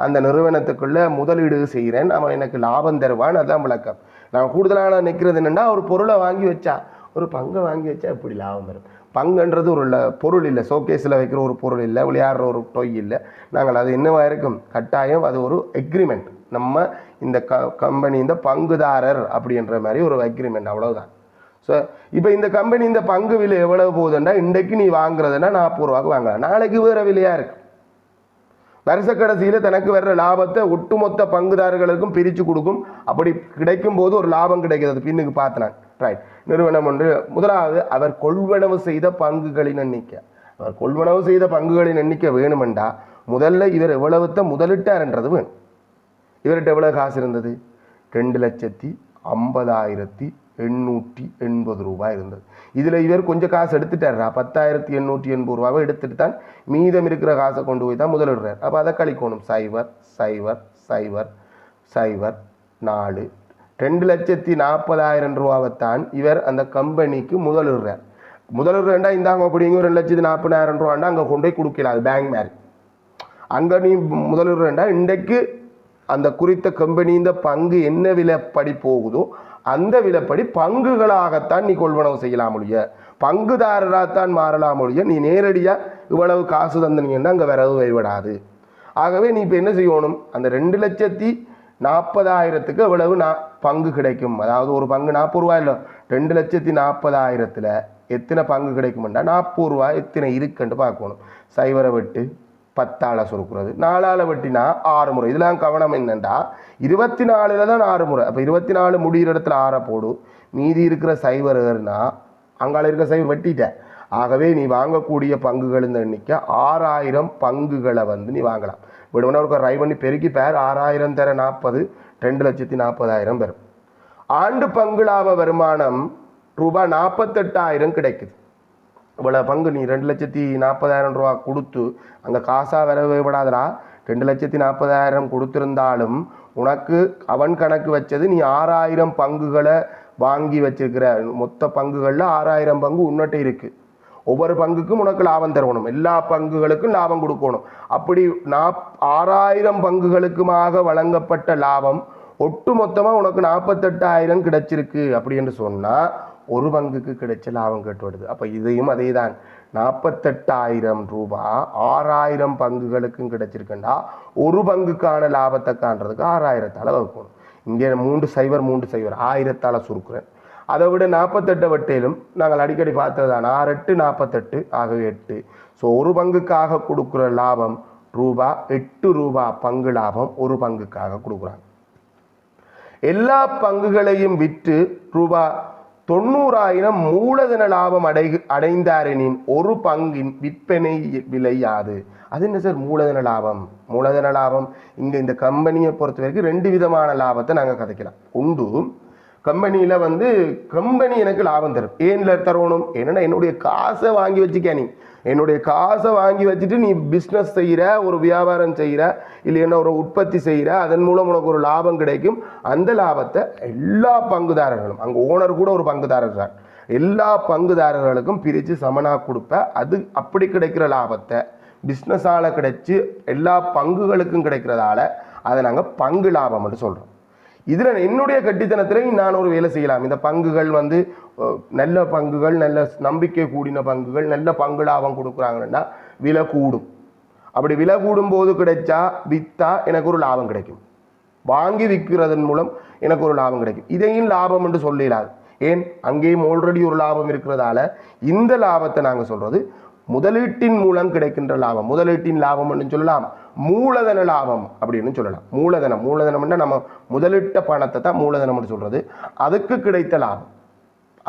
அந்த நிறுவனத்துக்குள்ளே முதலீடு செய்கிறேன், அவன் எனக்கு லாபம் தருவான். அதுதான் விளக்கம். நான் கூடுதலான நிற்கிறது என்னென்னா, ஒரு பொருளை வாங்கி வச்சா, ஒரு பங்கை வாங்கி வச்சா எப்படி லாபம் வரும்? பங்குன்றது ஒரு பொருள் இல்லை, ஷோகேஸில் வைக்கிற ஒரு பொருள் இல்லை, விளையாடுற ஒரு டொய் இல்லை. நாங்கள் அது என்னவா இருக்கும், கட்டாயம் அது ஒரு அக்ரிமெண்ட். நம்ம இந்த கம்பெனி இந்த பங்குதாரர் அப்படின்ற மாதிரி ஒரு அக்ரிமெண்ட், அவ்வளவுதான். ஸோ இப்போ இந்த கம்பெனி இந்த பங்கு விலை எவ்வளவு போகுதுன்னா, இன்றைக்கு நீ வாங்குறதுன்னா 40 ரூபாய்க்கு வாங்கலாம், நாளைக்கு வேறு விலையாக இருக்கு. வருஷ கடைசியில் தனக்கு வர்ற லாபத்தை ஒட்டுமொத்த பங்குதாரர்களுக்கும் பிரித்து கொடுக்கும். அப்படி கிடைக்கும் போது ஒரு லாபம் கிடைக்கிறது பின்னுக்கு பார்த்தனான். ரைட். நிறுவனம் ஒன்று முதலாவது அவர் கொள்வனவு செய்த பங்குகளின் எண்ணிக்கை. அவர் கொள்வனவு செய்த பங்குகளின் எண்ணிக்கை வேணுமெண்டா முதல்ல இவர் எவ்வளவுத்த முதலிட்டார்ன்றது வேணும். இவர்கிட்ட எவ்வளவு காசு இருந்தது, 2,50,880 ரூபாய் இருந்தது. இதில் இவர் கொஞ்சம் காசு எடுத்துட்டாரா, 10,880 ரூபாவை எடுத்துட்டு தான் மீதம் இருக்கிற காசை கொண்டு போய் தான் முதலிடுறார். அப்போ அதை கழிக்கணும். 0 0 0 0 4 2,40,000 ரூபாவைத்தான் இவர் அந்த கம்பெனிக்கு முதலிடுறார். முதலிடுறா இந்தாங்க அப்படிங்க 2,40,000 ரூபாண்டா அங்கே கொண்டு போய் கொடுக்கலாம், அது பேங்க் மாதிரி. அங்கே நீ முதலிடுறா இன்றைக்கு அந்த குறித்த கம்பெனி இந்த பங்கு என்ன விலைப்படி போகுதோ அந்த விலைப்படி பங்குகளாகத்தான் நீ கொள்வனவு செய்யலாம் ஒழிய, பங்குதாரராகத்தான் மாறலாம் ஒழிய, நீ நேரடியாக இவ்வளவு காசு தந்தனீங்கன்னா அங்கே வரவு வழிபடாது. ஆகவே நீ இப்போ என்ன செய்யணும், அந்த 2,40,000க்கு எவ்வளவு பங்கு கிடைக்கும், அதாவது ஒரு பங்கு 40 ரூபாய் இல்லை, 2,40,000ல் எத்தனை பங்கு கிடைக்கும்னா 40 ரூபாய் எத்தனை இருக்குன்னு பார்க்கணும். 0 விட்டு 10ஆல் சுருக்குறது, 4ஆல் வெட்டினா 6 முறை. இதெல்லாம் கவனம் என்னென்னா 24ல் தான் 6 முறை. அப்போ 24 முடிகிற இடத்துல 6 போடு, மீதி இருக்கிற 0 அங்கால இருக்கிற 0 வெட்டிட்டேன். ஆகவே நீ வாங்கக்கூடிய பங்குகளின் எண்ணிக்கை 6,000 பங்குகளை வந்து நீ வாங்கலாம். விடுவனா ஒரு ரை பண்ணி பெருக்கி பேர் 6,000 தர 40 2,40,000 பெறும். ஆண்டு பங்கு லாப வருமானம் ரூபாய் 48,000 கிடைக்குது. இவ்வளோ பங்கு நீ 2,40,000 ரூபா கொடுத்து அங்கே காசாக வரவிடாதடா. 2,40,000 கொடுத்திருந்தாலும் உனக்கு அவன் கணக்கு வச்சது நீ 6,000 பங்குகளை வாங்கி வச்சிருக்கிற. மொத்த பங்குகளில் 6,000 பங்கு உன்னிட்ட இருக்கு. ஒவ்வொரு பங்குக்கும் உனக்கு லாபம் தரணும், எல்லா பங்குகளுக்கும் லாபம் கொடுக்கணும். அப்படி 6,000 பங்குகளுக்குமாக வழங்கப்பட்ட லாபம் ஒட்டு மொத்தமாக உனக்கு 48,000 கிடைச்சிருக்கு அப்படி என்று சொன்னால் ஒரு பங்குக்கு கிடைச்ச லாபம் கேட்டுவிடுது. அப்போ இதையும் அதே தான், 48,000 ரூபாய் 6,000 பங்குகளுக்கும் கிடைச்சிருக்குண்டா ஒரு பங்குக்கான லாபத்தை காண்றதுக்கு 6,000 வகுக்கணும். இங்கே 3,0 1000 சுருக்குறேன். அதை விட 48 வட்டையிலும் நாங்கள் அடிக்கடி பார்த்ததுதான் 6 8 48 ஆகவே 8. ஸோ ஒரு பங்குக்காக கொடுக்குற லாபம் ரூபாய் 8 ரூபாய் பங்கு லாபம் ஒரு பங்குக்காக கொடுக்குறாங்க. எல்லா பங்குகளையும் விற்று ரூபாய் 90,000 மூலதன லாபம் அடைந்தாரெனின் ஒரு பங்கின் விற்பனை விலை யாது? அது என்ன சார் மூலதன லாபம்? மூலதன லாபம் இங்கே இந்த கம்பெனியை பொறுத்த வரைக்கும் 2 விதமான லாபத்தை நாங்கள் கதைக்கலாம். உண்டு, கம்பெனியில் கம்பெனி எனக்கு லாபம் தரும். ஏன்ல தரணும்? ஏன்னா என்னுடைய காசை வாங்கி வச்சுக்க, நீ என்னுடைய காசை வாங்கி வச்சுட்டு நீ பிஸ்னஸ் செய்கிற, ஒரு வியாபாரம் செய்கிற, இல்லைன்னா ஒரு உற்பத்தி செய்கிற, அதன் மூலம் உனக்கு ஒரு லாபம் கிடைக்கும். அந்த லாபத்தை எல்லா பங்குதாரர்களும், அங்கே ஓனர் கூட ஒரு பங்குதாரர் தான், எல்லா பங்குதாரர்களுக்கும் பிரித்து சமனாக கொடுப்ப. அது அப்படி கிடைக்கிற லாபத்தை பிஸ்னஸால் கிடைச்சி எல்லா பங்குகளுக்கும் கிடைக்கிறதால அதை நாங்கள் பங்கு லாபம்னு சொல்கிறோம். இதில் என்னுடைய கட்டித்தனத்தில் நான் ஒரு வேலை செய்யலாம். இந்த பங்குகள் நல்ல பங்குகள், நல்ல நம்பிக்கை கூடின பங்குகள், நல்ல பங்கு லாபம் கொடுக்குறாங்கன்னா விலை கூடும். அப்படி விலை கூடும் போது கிடைச்சா விற்றா எனக்கு ஒரு லாபம் கிடைக்கும். வாங்கி விற்கிறதன் மூலம் எனக்கு ஒரு லாபம் கிடைக்கும். இதையும் லாபம் என்று சொல்லிடாது. ஏன்? அங்கேயும் ஆல்ரெடி ஒரு லாபம் இருக்கிறதால இந்த லாபத்தை நாங்கள் சொல்கிறது முதலீட்டின் மூலம் கிடைக்கின்ற லாபம். முதலீட்டின் லாபம்னு சொல்லலாம், மூலதன லாபம் அப்படின்னு சொல்லலாம். மூலதனம்னா நம்ம முதலிட்ட பணத்தை தான் மூலதனம்னு சொல்கிறது. அதுக்கு கிடைத்த லாபம்.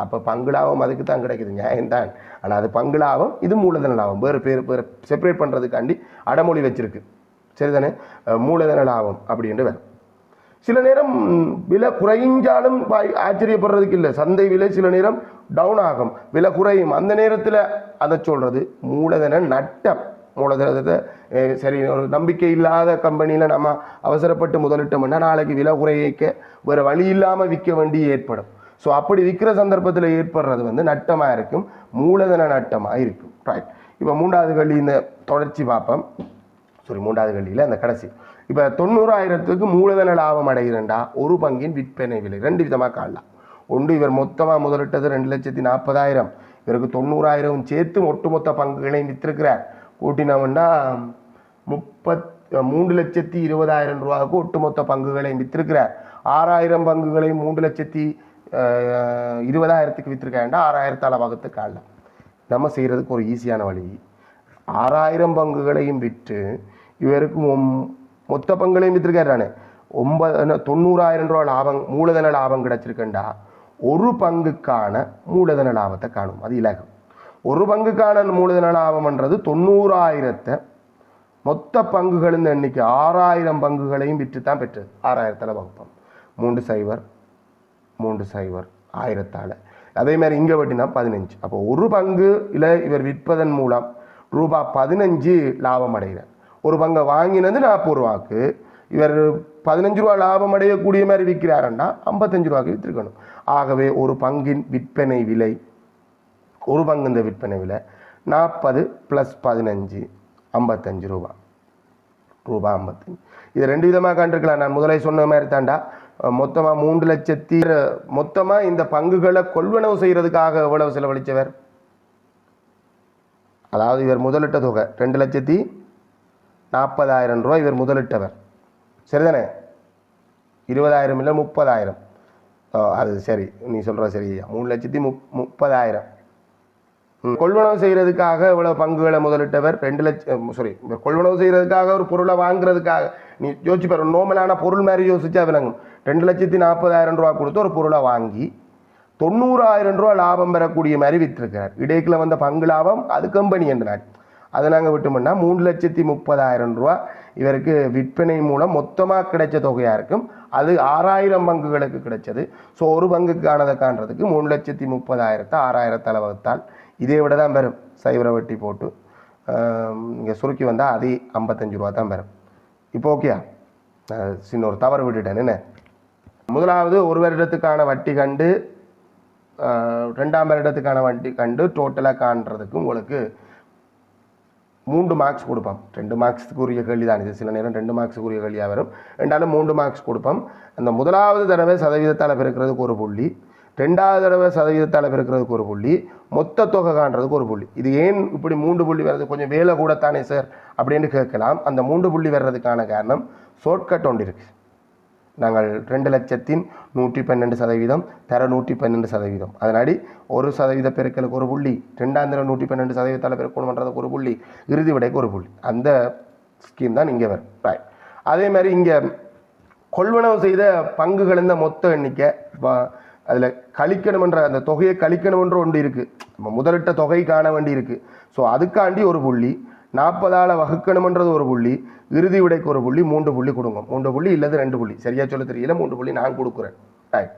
அப்போ பங்கு லாபம் அதுக்கு தான் கிடைக்குது, நியாயம்தான். ஆனால் அது பங்கு லாபம், இது மூலதன லாபம். வேறு செப்பரேட் பண்ணுறதுக்காண்டி அடமொழி வச்சிருக்கு, சரிதானே? மூலதன லாபம் அப்படின்ட்டு வேணும். சில நேரம் விலை குறைஞ்சாலும் ஆச்சரியப்படுறதுக்கு இல்லை. சந்தை விலை சில நேரம் டவுன் ஆகும், விலை குறையும். அந்த நேரத்தில் அதை சொல்கிறது மூலதன நட்டம். மூலதனத்தை சரி, ஒரு நம்பிக்கை இல்லாத கம்பெனியில் நம்ம அவசரப்பட்டு முதலிட்டோம்னா நாளைக்கு விலை குறைக்க வேறு வழி இல்லாமல் விற்க வேண்டி ஏற்படும். ஸோ அப்படி விற்கிற சந்தர்ப்பத்தில் ஏற்படுறது நட்டமாக இருக்கும், மூலதன நட்டமாக இருக்கும். ரைட். இப்போ 3வது கல்வி இந்த தொடர்ச்சி பார்ப்போம். மூன்றாவது கல்வியில் அந்த கடைசி இப்போ 90,000க்கு மூலதன லாபம் அடைகிறண்டா ஒரு பங்கின் விற்பனை விலை 2 விதமாக காணலாம். ஒன்று, இவர் மொத்தமாக முதலிட்டது 2,40,000, இவருக்கு 90,000 சேர்த்து ஒட்டுமொத்த பங்குகளையும் விற்றிருக்கிறார். கூட்டினவன்னா 3,20,000 ரூபாய்க்கு ஒட்டுமொத்த பங்குகளையும் விற்றிருக்கிறார். 6,000 பங்குகளையும் 3,20,000க்கு விற்றிருக்காண்டா 6,000 வகுத்து காணலாம். நம்ம செய்கிறதுக்கு ஒரு ஈஸியான வழி, 6,000 பங்குகளையும் விற்று இவருக்கு மொத்த பங்குகளையும் விற்றுருக்காரு. 90,000 ரூபா லாபம், மூலதன லாபம் கிடைச்சிருக்கண்டா ஒரு பங்குக்கான மூலதன லாபத்தை காணும். அது இலகம். ஒரு பங்குக்கான மூலதன லாபம்ன்றது 90,000 மொத்த பங்குகளின் எண்ணிக்கை 6,000 பங்குகளையும் விற்று தான் பெற்றது. 6,000 வகுப்போம். 3,0 1000. அதே மாதிரி இங்கே வட்டினா 15. அப்போ ஒரு பங்கு இல்லை இவர் விற்பதன் மூலம் ரூபாய் 15 லாபம் அடைகிறார். ஒரு பங்கை வாங்கினது 40 ரூபாய்க்கு, இவர் 15 ரூபா லாபம் அடையக்கூடிய மாதிரி விற்கிறாருன்னா 55 ரூபாய்க்கு விற்றுக்கணும். ஆகவே ஒரு பங்கின் விற்பனை விலை, ஒரு பங்கு இந்த விற்பனை விலை 40 + 15 55 ரூபாய். 55. இது 2 விதமாக கண்டிருக்கலாம். நான் முதலே சொன்ன மாதிரி தாண்டா மொத்தமாக 3 லட்சத்தி மொத்தமாக இந்த பங்குகளை கொள்வனவு செய்கிறதுக்காக எவ்வளவு செலவழித்தவர்? அதாவது இவர் முதலிட்ட தொகை 2,40,000 ரூபா இவர் முதலிட்டவர், சரிதானே? 20,000 இல்லை 30,000. அது சரி, நீ சொல்கிற சரி. 3,30,000 கொள்வனவு செய்கிறதுக்காக இவ்வளோ பங்குகளை முதலிட்டவர் 2 லட்சம். கொள்வனவு செய்கிறதுக்காக ஒரு பொருளை வாங்குறதுக்காக நீ யோசிப்பார். நோமலான பொருள் மாதிரி யோசிச்சா விளங்கும். 2,40,000 ரூபா கொடுத்து ஒரு பொருளை வாங்கி 90,000 ரூபா லாபம் பெறக்கூடிய மாதிரி விற்றுருக்கிறார். இடைக்குள்ள வந்த பங்கு லாபம் அது கம்பெனி என்ற நாள். அதை நாங்கள் விட்டோம்னா 3,30,000 ரூபா இவருக்கு விற்பனை மூலம் மொத்தமாக கிடைச்ச தொகையாக இருக்கும். அது 6,000 பங்குகளுக்கு கிடைச்சது. ஸோ ஒரு பங்குக்கானதை காண்றதுக்கு 3,30,000 6,000 வகுத்தால் இதே விட தான் பெறும். சைவர வட்டி போட்டு இங்கே சுருக்கி வந்தால் அதே 55 ரூபா தான் பெறும். இப்போ ஓகேயா? சின்ன ஒரு தவறு விட்டுட்டேன். என்ன? முதலாவது ஒரு வருடத்துக்கான வட்டி கண்டு 2ஆம் வருடத்துக்கான வட்டி கண்டு டோட்டலாக காண்றதுக்கு உங்களுக்கு 3 மார்க்ஸ் கொடுப்போம். 2 மார்க்ஸுக்குரிய கேள்வி தான் இது. சில நேரம் 2 மார்க்ஸுக்குரிய கேள்வியாக வரும். ரெண்டாலும் 3 மார்க்ஸ் கொடுப்போம். அந்த முதலாவது தடவை சதவீதத்தால் பெருக்கிறதுக்கு 1 புள்ளி, ரெண்டாவது தடவை சதவீதத்தால் பெருக்கிறதுக்கு ஒரு புள்ளி, மொத்த தொகை காண்றதுக்கு ஒரு புள்ளி. இது ஏன் இப்படி 3 புள்ளி வர்றது, கொஞ்சம் வேலை கூடத்தானே சார் அப்படின்னு கேட்கலாம். அந்த 3 புள்ளி வர்றதுக்கான காரணம் ஷார்ட்கட் ஒன்று இருக்குது. நாங்கள் 2,112% தர 112%. அதனாடி 1% பெருக்கலுக்கு ஒரு புள்ளி, 2,112% பெருக்கணும்ன்றதுக்கு ஒரு புள்ளி, இறுதி விடைக்கு ஒரு புள்ளி. அந்த ஸ்கீம் தான் இங்கே வரும். ரைட். அதே மாதிரி இங்கே கொள்வனவு செய்த பங்குகள் இந்த மொத்த எண்ணிக்கை, அதில் கழிக்கணுமென்ற அந்த தொகையை கழிக்கணுமென்ற ஒன்று இருக்குது. நம்ம முதலிட்ட தொகை காண வேண்டி இருக்குது. ஸோ அதுக்காண்டி ஒரு புள்ளி, 40ஆல் வகுக்கணுமென்றது ஒரு புள்ளி, இறுதி விடைக்கு ஒரு புள்ளி, 3 புள்ளி கொடுங்க. 3 புள்ளி இல்லது 2 புள்ளி, சரியா சொல்ல தெரியல, 3 புள்ளி நான் கொடுக்குறேன். ரைட்.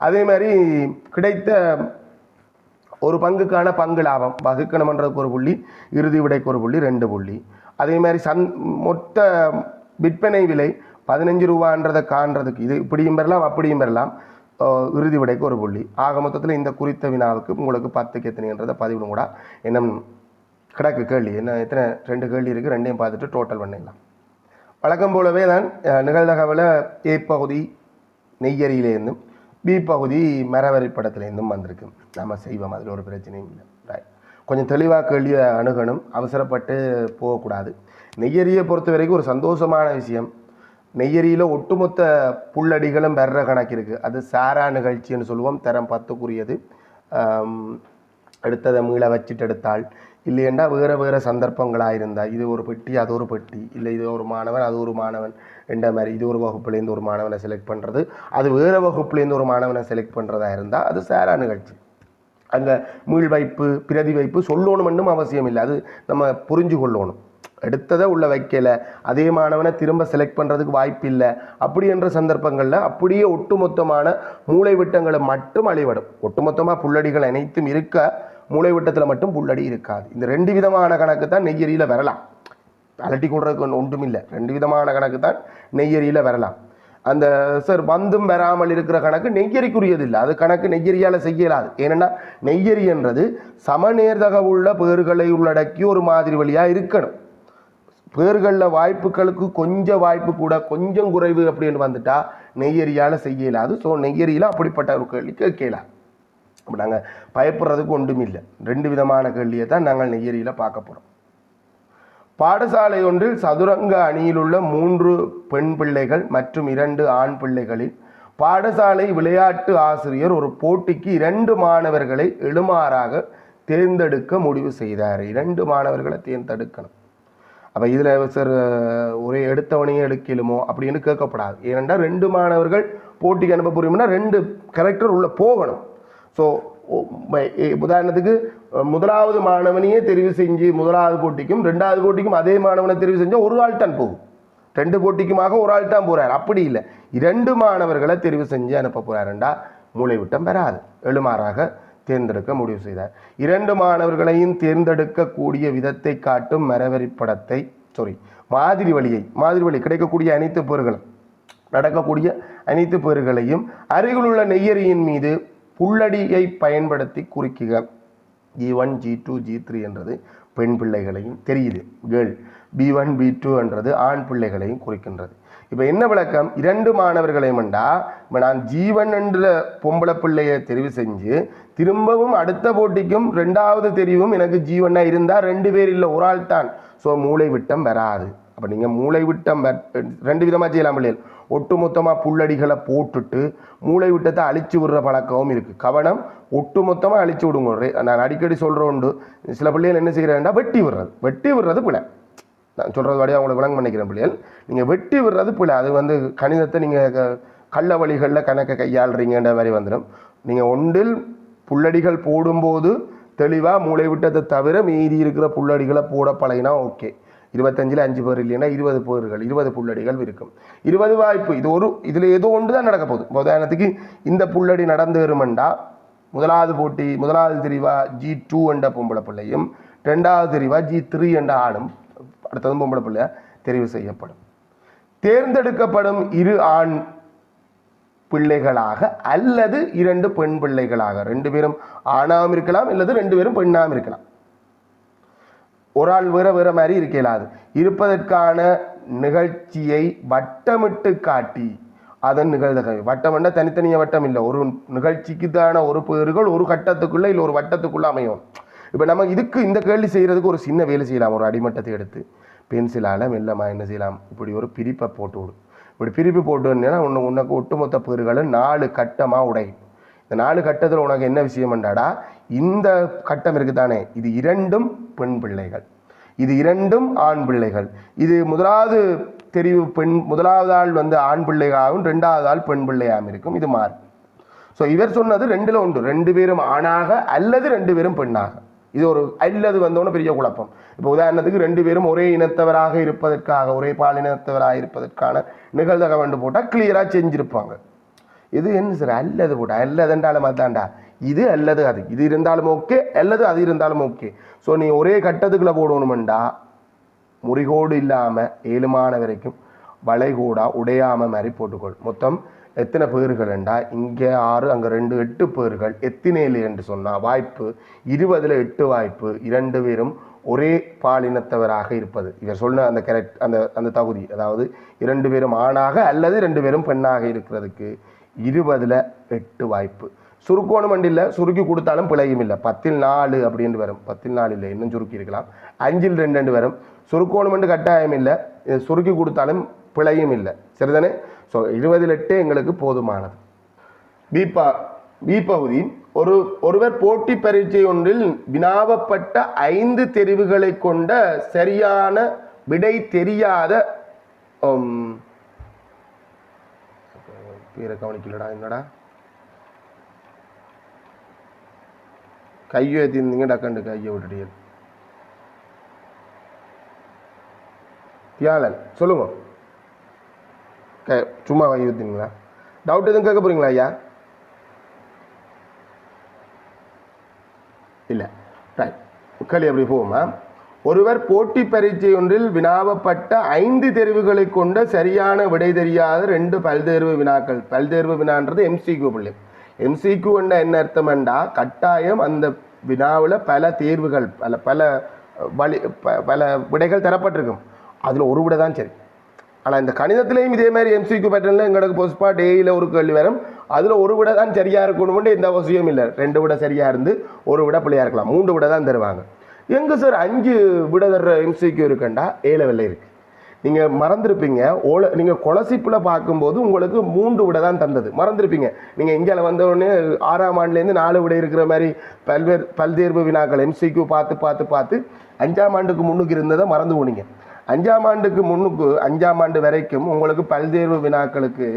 அதே மாதிரி கிடைத்த ஒரு பங்குக்கான பங்கு லாபம் வகுக்கணுமென்றதுக்கு ஒரு புள்ளி, இறுதி விடைக்கு ஒரு புள்ளி, 2 புள்ளி. அதே மாதிரி மொத்த விற்பனை விலை 15 ரூபான்றதை காண்றதுக்கு இது இப்படியும் பெறலாம் அப்படியும் பெறலாம், இறுதி விடைக்கு ஒரு புள்ளி. ஆக மொத்தத்தில் இந்த குறித்த வினாவுக்கு உங்களுக்கு 10க்கு எத்தனைன்றதை பதிவிடும் கூட என்ன கிடக்கு கேள்வி என்ன, எத்தனை 2 கேள்வி இருக்குது, ரெண்டையும் பார்த்துட்டு டோட்டல் பண்ணிடலாம். வழக்கம் போலவே தான் நிகழ்தகவில் ஏ பகுதி நெய்யரியிலேருந்தும் பி பகுதி மரவரி படத்துலேருந்தும் வந்திருக்கு. நம்ம செய்வோம், அதில் ஒரு பிரச்சனையும் இல்லை. கொஞ்சம் தெளிவாக கேள்வியை அணுகணும், அவசரப்பட்டு போகக்கூடாது. நெய்யரியை பொறுத்த வரைக்கும் ஒரு சந்தோஷமான விஷயம், நெய்யரியில் ஒட்டுமொத்த புள்ளடிகளும் வர்ற கணக்கு இருக்குது. அது சாரா நிகழ்ச்சின்னு சொல்லுவோம், தரம் 10க்குரியது. எடுத்ததை மீள வச்சுட்டு எடுத்தால் இல்லையெண்டா வேறு சந்தர்ப்பங்களாக இருந்தால், இது ஒரு பெட்டி அது ஒரு பெட்டி, இல்லை இது ஒரு மாணவன் அது ஒரு மாணவன் என்ற மாதிரி, இது ஒரு வகுப்புலேருந்து ஒரு மாணவனை செலக்ட் பண்ணுறது, அது வேறு வகுப்புலேருந்து ஒரு மாணவனை செலக்ட் பண்ணுறதா இருந்தால் அது சாரா நிகழ்ச்சி. அங்கே மீள் வைப்பு பிரதி வைப்பு சொல்லணும்னும் அவசியம் இல்லை, அது நம்ம புரிஞ்சு கொள்ளணும். எடுத்ததை உள்ள வைக்கலை, அதே மாணவனை திரும்ப செலக்ட் பண்ணுறதுக்கு வாய்ப்பு இல்லை, அப்படி என்ற சந்தர்ப்பங்களில் அப்படியே ஒட்டுமொத்தமான மூளைவிட்டங்களை மட்டும் அழிவிடும். ஒட்டுமொத்தமாக புள்ளடிகள் அனைத்தும் இருக்க, மூளைவிட்டத்தில் மட்டும் புள்ளடி இருக்காது. இந்த 2 விதமான கணக்கு தான் நெய்யரியில் வரலாம். அலட்டி கொள்றதுக்கு ஒன்றும் இல்லை, 2 விதமான கணக்கு தான் நெய்யரியில் வரலாம். அந்த சார் வந்தும் வராமல் இருக்கிற கணக்கு நெய்யரிக்குரியது இல்லை, அது கணக்கு நெய்யரியால் செய்யலாது. ஏனென்னா நெய்யரி என்றது சமநேர்தக உள்ள பேர்களை உள்ளடக்கி ஒரு மாதிரி வழியாக இருக்கணும். பேர்களில் வாய்ப்புகளுக்கு கொஞ்சம் வாய்ப்பு கூட கொஞ்சம் குறைவு அப்படின்னு வந்துட்டா நெய்யரியால் செய்யலாது. ஸோ நெய்யரியில் அப்படிப்பட்ட ஒரு கேள்வி கேட்கலாம். அப்போ நாங்கள் பயப்படுறதுக்கு ஒன்றும் இல்லை. 2 விதமான கேள்வியை தான் நாங்கள் நெய்யரியில் பார்க்க போகிறோம். பாடசாலை ஒன்றில் சதுரங்க அணியில் உள்ள 3 பெண் பிள்ளைகள் மற்றும் 2 ஆண் பிள்ளைகளில் பாடசாலை விளையாட்டு ஆசிரியர் ஒரு போட்டிக்கு 2 மாணவர்களை எழுமாறாக தேர்ந்தெடுக்க முடிவு செய்தார். 2 மாணவர்களை தேர்ந்தெடுக்கணும். அப்போ இதில் சார் ஒரே எடுத்தவனையே எடுக்கலுமோ அப்படின்னு கேட்கப்படாது. ஏனென்றால் 2 மாணவர்கள் போட்டிக்கு அனுப்ப புரியும்னா 2 கேரக்டர் உள்ளே போகணும். ஸோ உதாரணத்துக்கு முதலாவது மாணவனையே தெரிவு செஞ்சு முதலாவது போட்டிக்கும் 2வது போட்டிக்கும் அதே மாணவனை தெரிவு செஞ்சால் ஒரு ஆள் தான் போகும். 2 போட்டிக்குமாக ஒரு ஆள் தான் போகிறார். அப்படி இல்லை, 2 மாணவர்களை தெரிவு செஞ்சு அனுப்ப போகிறாருண்டா மூளைவிட்டம் வராது, எழுமாறாக தேர்ந்தெடுக்க முடிவு செய்தார். 2 மாணவர்களையும் தேர்ந்தெடுக்கக்கூடிய விதத்தை காட்டும் மரவரிப்படத்தை மாதிரி வழி கிடைக்கக்கூடிய அனைத்து பேர்களும் நடக்கக்கூடிய அனைத்து பேர்களையும் அருகிலுள்ள நெய்யரியின் மீது புள்ளடியை பயன்படுத்தி குறிக்குக. G1 G2 G3 என்றது பெண் பிள்ளைகளையும் தெரியுது, கேர்ள். B1 B2 என்றது ஆண் பிள்ளைகளையும் குறிக்கின்றது. இப்போ என்ன விளக்கம், 2 மாணவர்களையும் இப்போ நான் G1 என்ற பொம்பளை பிள்ளையை தெரிவு செஞ்சு திரும்பவும் அடுத்த போட்டிக்கும் 2வது தெரிவும் எனக்கு G1 இருந்தால் 2 பேர் இல்லை, ஒரு ஆள் தான். ஸோ மூளை விட்டம் வராது. அப்போ நீங்கள் மூளை விட்டம் 2 விதமாக செய்யலாம் பிள்ளைகள். ஒட்டுமொத்தமாக புள்ளடிகளை போட்டுட்டு மூளை விட்டத்தை அழிச்சு விடுற பழக்கமும் இருக்குது. கவனம், ஒட்டுமொத்தமாக அழிச்சு விடுங்க. நான் அடிக்கடி சொல்கிற உண்டு, சில பிள்ளைகள் என்ன செய்கிறேன்டா வெட்டி விடுறது பிள்ளை. நான் சொல்கிறது வழியாக அவங்களை விளங்க பண்ணிக்கிறேன் பிள்ளைகள். நீங்கள் வெட்டி விடுறது பிள்ளை. அது கணிதத்தை நீங்கள் கள்ள வழிகளில் கணக்கை கையாளுறீங்கன்ற மாதிரி வந்துடும். நீங்கள் ஒன்றில் புள்ளடிகள் போடும்போது தெளிவாக மூளை விட்டத்தை தவிர மீதி இருக்கிற புள்ளடிகளை போட பழகினா ஓகே. 25ல் 5 பேர் இல்லைன்னா 20 பேர்கள், 20 புள்ளடிகள் இருக்கும். 20 வாய்ப்பு. இதில் ஏதோ ஒன்று தான் நடக்க போகுது. உதாரணத்துக்கு இந்த புள்ளடி நடந்து வருமெண்டா முதலாவது தெரிவா G2 என்ற பொம்பளை பிள்ளையும் 2வது தெரிவா G3 என்ற ஆணும் அடுத்ததும் பொம்பளை பிள்ளையா தெரிவு செய்யப்படும். தேர்ந்தெடுக்கப்படும் 2 ஆண் பிள்ளைகளாக அல்லது 2 பெண் பிள்ளைகளாக, 2 பேரும் ஆணாம் இருக்கலாம் அல்லது 2 பேரும் பெண்ணாம் இருக்கலாம். ஒரு ஆள் வேற மாதிரி இருக்கலாது. இருப்பதற்கான நிகழ்ச்சியை வட்டமிட்டு காட்டி அதன் நிகழ்தகவு. வட்டம் என்ற தனித்தனிய வட்டம் இல்லை, ஒரு நிகழ்ச்சிக்கு தான ஒரு பேர்கள் ஒரு கட்டத்துக்குள்ளே இல்லை ஒரு வட்டத்துக்குள்ளே அமையும். இப்போ நம்ம இதுக்கு இந்த கேள்வி செய்கிறதுக்கு ஒரு சின்ன வேலை செய்யலாம். ஒரு அடிமட்டத்தை எடுத்து பென்சிலால் மெல்லமாக என்ன செய்யலாம், இப்படி ஒரு பிரிப்பை போட்டு விடும். இப்படி பிரிப்பு போட்டுன்னா உனக்கு ஒட்டுமொத்த பேர்களை 4 கட்டமாக உடையும். இந்த 4 கட்டத்தில் உனக்கு என்ன விஷயம்ண்டாடா, இந்த கட்டம் இருக்குது தானே, இது 2ம் பெண் பிள்ளைகள், இது 2ம் ஆண் பிள்ளைகள். இது முதலாவது தெரிவு முதலாவது ஆள் ஆண் பிள்ளையாகவும் 2வது ஆள் பெண் பிள்ளையாகவும் இருக்கும். இது மாறும். ஸோ இவர் சொன்னது 2ல் 1, 2 பேரும் ஆணாக அல்லது 2 பேரும் பெண்ணாக. இது ஒரு அல்லது வந்தோன்னு பெரிய குழப்பம். இப்போ உதாரணத்துக்கு 2 பேரும் ஒரே இனத்தவராக இருப்பதற்காக, ஒரே பாலினத்தவராக இருப்பதற்கான நிகழ்தகவு போட்டால் கிளியராக செஞ்சிருப்பாங்க. இது என்ன சார் அல்லது போட்டா, அல்லதுன்றாலும் அதான்டா, இது அல்லது அது, இது இருந்தாலும் ஓகே அல்லது அது இருந்தாலும் ஓகே. ஸோ நீ ஒரே கட்டத்துக்குள்ளே போடணுமெண்டா முறிகோடு இல்லாமல் 7 மான வரைக்கும் வளைகூடா உடையாமல் மாதிரி போட்டுக்கொள். மொத்தம் எத்தனை பேர்கள்ண்டா, இங்கே 6 அங்கே 2 8 பேர்கள். எத்தினேலு என்று சொன்னால் வாய்ப்பு 20ல் 8 வாய்ப்பு 2 பேரும் ஒரே பாலினத்தவராக இருப்பது. இவர் சொன்ன அந்த கரெக்ட் அந்த தகுதி, அதாவது 2 பேரும் ஆணாக அல்லது 2 பேரும் பெண்ணாக இருக்கிறதுக்கு 20ல் 8 வாய்ப்பு. சுருக்கோணம் வண்டியில் சுருக்கி கொடுத்தாலும் பிழையும் இல்லை. 10ல் 4 அப்படின்னு வரும். 10ல் 4 இல்லை, இன்னும் சுருக்கி இருக்கலாம். 5ல் 2 வரும். சுருக்கோணம் வண்டு கட்டாயம் இல்லை, சுருக்கி கொடுத்தாலும் பிழையும் இல்லை. சரிதானே? ஸோ 20ல் 8 எங்களுக்கு போதுமானது. பி பகுதி, ஒருவர் போட்டி பரீட்சை ஒன்றில் வினாவப்பட்ட 5 தெரிவுகளை கொண்ட சரியான விடை தெரியாத பேரை கவனிக்கலடா, என்னடா கையை ஏற்றிருந்தீங்க, டக்கண்டு கையை விட்டுட்டீங்க. தியாலன் சொல்லுங்க, சும்மா கையை ஊற்றிங்களா? டவுட் எதுவும் கேட்க போறீங்களா ஐயா? இல்லை, ரைட், கேள்வி அப்படி போகுமா? ஒருவர் போட்டி பரீட்சை ஒன்றில் வினாவப்பட்ட 5 தெரிவுகளை கொண்ட சரியான விடை தெரியாத 2 பல்தேர்வு வினாக்கள். பல்தேர்வு வினான்றது எம்சிக்யூ பிள்ளை. எம்சிக்யூ என்ன அர்த்தம்ண்டா, கட்டாயம் அந்த வினாவில் பல தேர்வுகள் பல விடைகள் தரப்பட்டிருக்கும். அதில் ஒரு விடை தான் சரி. ஆனால் இந்த கணிதத்திலையும் இதே மாதிரி எம்சிக்யூ பேட்டர்னில் எங்களுக்கு பொஸ்பா டேயில் ஒரு கேள்வி வரும். அதில் ஒரு விட தான் சரியாக இருக்கணும்னு எந்த அவசியம் இல்லை. 2 விட சரியாக இருந்து ஒரு விட பிள்ளையாக இருக்கலாம். 3 விட தான் தருவாங்க. எங்கே சார் 5 விட தர்ற எம்சிக்யூ இருக்குண்டா? ஏலவெல்ல இருக்குது. நீங்கள் மறந்துருப்பீங்க. நீங்கள் கொலசிப்பில் பார்க்கும்போது உங்களுக்கு 3 விட தான் தந்தது, மறந்துருப்பீங்க. நீங்கள் இங்கே வந்தவுடனே 6ஆம் ஆண்டுலேருந்து 4 விட இருக்கிற மாதிரி பல்தேர்வு வினாக்கள் எம்சிக்யூ பார்த்து 5ஆம் ஆண்டுக்கு முன்னுக்கு இருந்ததை மறந்து போனீங்க. 5ஆம் ஆண்டுக்கு முன்னுக்கு 5ஆம் ஆண்டு வரைக்கும் உங்களுக்கு பல்தேர்வு வினாக்களுக்கு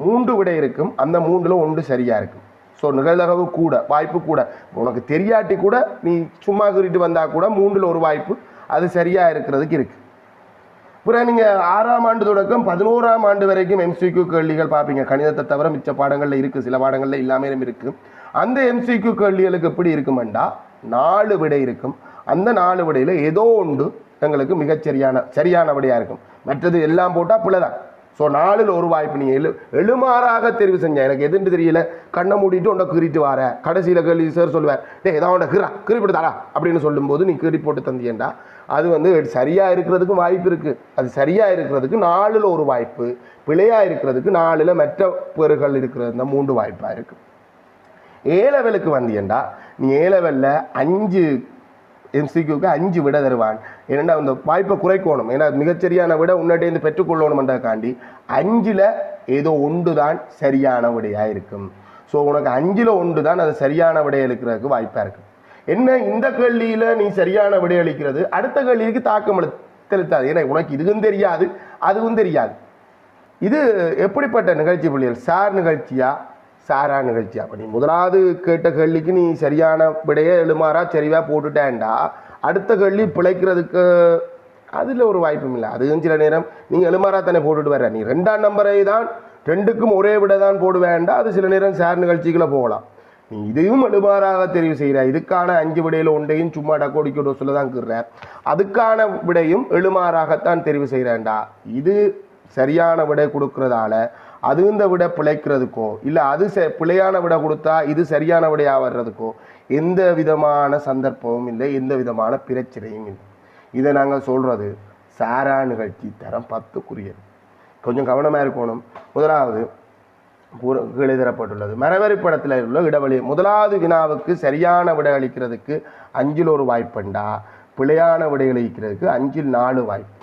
3 விடை இருக்கும். அந்த 3ல் 1 சரியாக இருக்கும். ஸோ நிகழ்தகவு கூட, வாய்ப்பு கூட. உனக்கு தெரியாட்டி கூட நீ சும்மா குறிட்டு வந்தால் கூட 3ல் 1 வாய்ப்பு அது சரியாக இருக்கிறதுக்கு இருக்குது. அப்புறம் நீங்கள் 6ஆம் ஆண்டு தொடக்கம் 11ஆம் ஆண்டு வரைக்கும் எம்சிக்யூ கேள்விகள் பார்ப்பீங்க. கணிதத்தை தவிர மிச்ச பாடங்களில் இருக்குது, சில பாடங்களில் இல்லாமல் இருக்குது. அந்த எம்சிக்யூ கேள்விகளுக்கு எப்படி இருக்குமெண்டா 4 விடை இருக்கும். அந்த 4 விடையில் ஏதோ ஒன்று எங்களுக்கு சரியான விடையாக இருக்கும். மற்றது எல்லாம் போட்டால் பிள்ளை தான். ஸோ 4ல் 1 வாய்ப்பு. நீங்கள் எழுமாறாக தெரிவு செஞ்சேன், எனக்கு எதுன்னு தெரியல, கண்ணை மூடிட்டு உன்னை கீறிட்டு வர, கடைசியில் கேள்வி சார் சொல்லுவார், ஏதாவது உன்னை கீறிப்பட்டு தாரா அப்படின்னு சொல்லும்போது நீ கீறி போட்டு தந்தியேண்டா அது சரியாக இருக்கிறதுக்கும் வாய்ப்பு இருக்குது. அது சரியாக இருக்கிறதுக்கு 4ல் 1 வாய்ப்பு, பிழையாக இருக்கிறதுக்கு 4ல் மற்ற பேர்கள் இருக்கிறது இந்த 3 வாய்ப்பாக இருக்குது. ஏலவெலுக்கு வந்தியண்டா நீ ஏலவெல்ல 5 எம்சிக்யூக்கு 5 விட தருவான். ஏன்னா அந்த வாய்ப்பை குறைக்கணும். ஏன்னா மிகச்சரியான விட உன்னட்டேருந்து பெற்றுக்கொள்ளணும்ன்றக்காண்டி 5ல் ஏதோ 1 தான் சரியான விடையாக இருக்கும். ஸோ உனக்கு 5ல் 1 தான் அது சரியான விடை அளிக்கிறதுக்கு வாய்ப்பாக இருக்குது. என்ன, இந்த கேள்வியில் நீ சரியான விடை அளிக்கிறது அடுத்த கேள்விக்கு தாக்கம் செலுத்தாது. ஏன்னா உனக்கு இதுவும் தெரியாது அதுவும் தெரியாது. இது எப்படிப்பட்ட நிகழ்ச்சி பிள்ளைகள்? சார் நிகழ்ச்சியா சாரா நிகழ்ச்சியா? அப்போ நீ முதலாவது கேட்ட கேள்விக்கு நீ சரியான விடையை எழுமாறா சரிவாக போட்டுட்டேன்டா அடுத்த கேள்வி பிழைக்கிறதுக்கு அதில் ஒரு வாய்ப்பும் இல்லை. அதுவும் சில நேரம் நீங்கள் எழுமாறா தானே போட்டுட்டு வர்ற. நீ 2ஆம் நம்பரை தான் 2க்கும் ஒரே விட தான் போடுவேன்டா அது சில நேரம் சார் நிகழ்ச்சிகளை போகலாம். நீ இதையும் எழுமாறாக தெரிவு செய்கிற. இதுக்கான 5 விடையில் 1ஐயும் சும்மா டக்கோடிக்கோட சொல்ல தான் இருக்கிற. அதுக்கான விடையும் எழுமாறாகத்தான் தெரிவு செய்கிறேன்டா. இது சரியான விடை கொடுக்கறதால அது இந்த விட பிழைக்கிறதுக்கோ இல்லை அது பிழையான விட கொடுத்தா இது சரியான விடையாக வர்றதுக்கோ எந்த விதமான சந்தர்ப்பமும் இல்லை, எந்த விதமான பிரச்சனையும் இல்லை. இதை நாங்கள் சொல்கிறது சாரா நிகழ்ச்சி தரம் 10க்குரியது. கொஞ்சம் கவனமாக இருக்கணும். முதலாவது கீழே தரப்பட்டுள்ளது. மரவரிப்படத்தில் உள்ள இடைவெளி முதலாவது வினாவுக்கு சரியான விடை அளிக்கிறதுக்கு 5ல் 1 வாய்ப்புண்டா, பிழையான விடை அளிக்கிறதுக்கு 5ல் 4 வாய்ப்பு.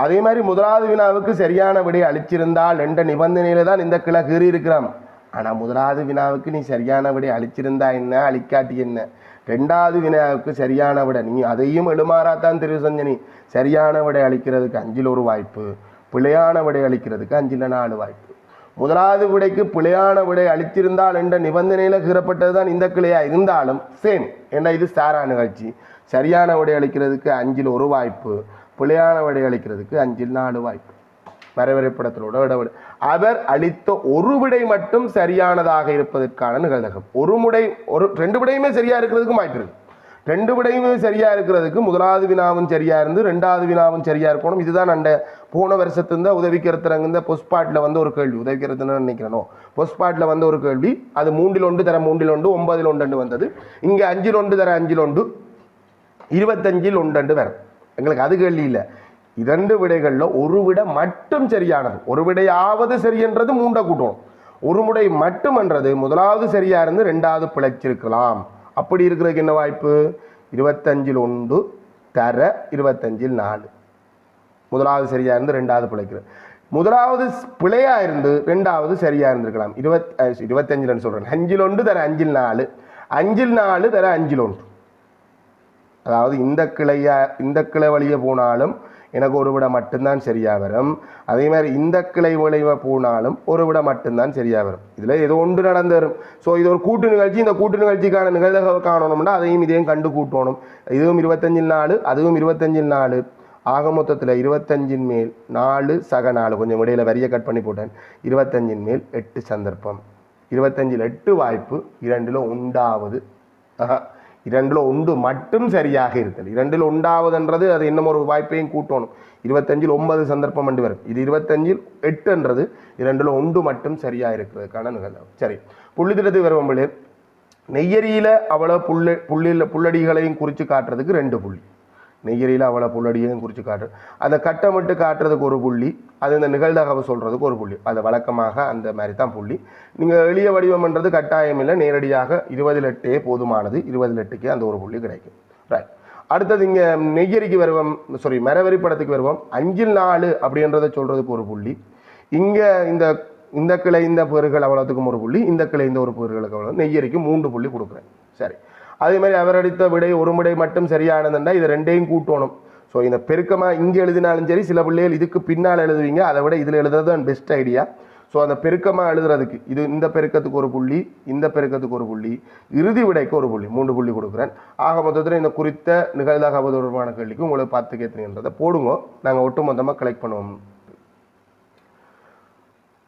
அதே மாதிரி முதலாவது வினாவுக்கு சரியான விடை அளிச்சிருந்தால் என்ற நிபந்தனையில தான் இந்த கிளை கீறி இருக்கிறோம். ஆனால் முதலாவது வினாவுக்கு நீ சரியான விடை அளிச்சிருந்தா என்ன, அளிக்காட்டி என்ன? ரெண்டாவது வினாவுக்கு சரியான விடை நீ அதையும் எழுமாறாத்தான் தெரிவு செஞ்ச. நீ சரியான விடை அளிக்கிறதுக்கு 5ல் 1 வாய்ப்பு, பிழையான விடை அளிக்கிறதுக்கு 5ல் 4 வாய்ப்பு. முதலாவது விடைக்கு பிழையான விடை அளித்திருந்தால் என்ற நிபந்தனையில் கீறப்பட்டது தான் இந்த கிளையாக இருந்தாலும் சேம். ஏன்னா இது ஸ்டாரா நிகழ்ச்சி. சரியான விடை அளிக்கிறதுக்கு 5ல் 1 வாய்ப்பு, பிழையான விடை அளிக்கிறதுக்கு 5ல் 4 வாய்ப்பு. வரைவரைப்படத்திலோட விட அவர் அளித்த ஒரு விடை மட்டும் சரியானதாக இருப்பதற்கான நிகழ்தகம். ரெண்டு விடையுமே சரியா இருக்கிறதுக்கு வாய்ப்பு இருக்கு. ரெண்டு விடையுமே சரியா இருக்கிறதுக்கு முதலாவது வினாவும் சரியா இருந்து ரெண்டாவது வினாவும் சரியா இருக்கணும். இதுதான் அந்த போன வருஷத்துல உதவிக்கிறதுங்க பொஸ்பாட்டில் வந்து ஒரு கேள்வி, உதவிக்கிறதுன்னு நினைக்கிறனோ பொஸ்பாட்டில் வந்து ஒரு கேள்வி, அது 3ல் 1 தர 3ல் 1 9ல் 1 வந்தது. இங்கே 5ல் 1 தர 5ல் 1 25ல் 1 வரும். எங்களுக்கு அது கேள்வி இல்லை. 2 விடைகளில் ஒரு விடை மட்டும் சரியானது. ஒரு விடையாவது சரியன்றது 3 கூட்டணும். ஒரு முறை மட்டும்ன்றது முதலாவது சரியா இருந்து ரெண்டாவது பிழைச்சிருக்கலாம். அப்படி இருக்கிறதுக்கு என்ன வாய்ப்பு? 25ல் 1 தர 25ல் 4. முதலாவது சரியா இருந்து ரெண்டாவது பிழைக்கிறது. முதலாவது பிழையா இருந்து ரெண்டாவது சரியா இருந்திருக்கலாம். 25ல் சொல்றேன். 5ல் 1 தர 5ல் 4, 5ல் 4 தர 5ல் 1. அதாவது இந்த கிளை வழியே போனாலும் எனக்கு ஒரு விட மட்டும்தான் சரியா வரும். அதே மாதிரி இந்த கிளை வழியாக போனாலும் ஒரு விட மட்டும்தான் சரியா வரும். இதில் ஏதோ ஒன்று நடந்து வரும். ஸோ இது ஒரு கூட்டு நிகழ்ச்சி. இந்த கூட்டு நிகழ்ச்சிக்கான நிகழ்தகவு காணணும்னா அதையும் இதையும் கண்டு கூட்டணும். இதுவும் 25ல் 4, அதுவும் 25ல் 4. ஆக மொத்தத்தில் 25ன் மேல் 4 சக 4, கொஞ்சம் இடையில வரியை கட் பண்ணி போட்டேன். 25ன் மேல் 8 சந்தர்ப்பம். 25ல் 8 வாய்ப்பு. 2ல் 1வது 2ல் 1 மட்டும் சரியாக இருத்தல். 2ல் 1வதுன்றது அது இன்னும் ஒரு வாய்ப்பையும் கூட்டணும். 25ல் 9 சந்தர்ப்பம் என்று வரும். இது 25ல் 8ன்றது 2ல் 1 மட்டும் சரியாக இருக்கிறதுக்கான நிகழ்வு. சரி, புள்ளித்திட்டத்துக்கு வரும்போது நெய்யரியில் அவ்வளோ புள்ளடிகளையும் குறித்து காட்டுறதுக்கு 2 புள்ளி. நெய்யரியில் அவ்வளோ புள்ளடியையும் குறித்து காட்டுறது, அதை கட்டமிட்டு காட்டுறதுக்கு ஒரு புள்ளி, அது இந்த நிகழ்தகவு சொல்கிறதுக்கு ஒரு புள்ளி. அது வழக்கமாக அந்த மாதிரி தான் புள்ளி. நீங்கள் எளிய வடிவம்ன்றது கட்டாயம் இல்லை, நேரடியாக 20ல் 8 போதுமானது. 20ல் 8க்கு அந்த ஒரு புள்ளி கிடைக்கும். ரைட். அடுத்தது இங்கே நெய்யரிக்கு வருவோம், மரவரி படத்துக்கு வருவோம். 5ல் 4 அப்படின்றத சொல்கிறதுக்கு ஒரு புள்ளி. இங்கே இந்த கிளை இந்த பெருகள் அவ்வளோத்துக்கும் ஒரு புள்ளி, இந்த கிளை இந்த ஒரு பெருகளுக்கு அவ்வளோ. நெய்யரிக்கு 3 புள்ளி கொடுக்குறேன். சரி, அதே மாதிரி அவர் அடித்த விடை ஒரு முறை மட்டும் சரியானதுண்டா இது ரெண்டையும் கூட்டணும். ஸோ இந்த பெருக்கமாக இங்கே எழுதினாலும் சரி, சில பிள்ளைகள் இதுக்கு பின்னால் எழுதுவீங்க, அதை விட இதில் எழுதுறது தான் பெஸ்ட் ஐடியா. ஸோ அந்த பெருக்கமாக எழுதுறதுக்கு இந்த பெருக்கத்துக்கு ஒரு புள்ளி, இந்த பெருக்கத்துக்கு ஒரு புள்ளி, இறுதி விடைக்கு ஒரு புள்ளி, 3 புள்ளி கொடுக்குறேன். ஆக மொத்தத்தில் இந்த குறித்த நிகழ்தகவு தொடர்பான கேள்விக்கு உங்களுக்கு 10 கேட்குறீங்கன்றதை போடுங்க, நாங்கள் ஒட்டு மொத்தமாக கலெக்ட் பண்ணுவோம்.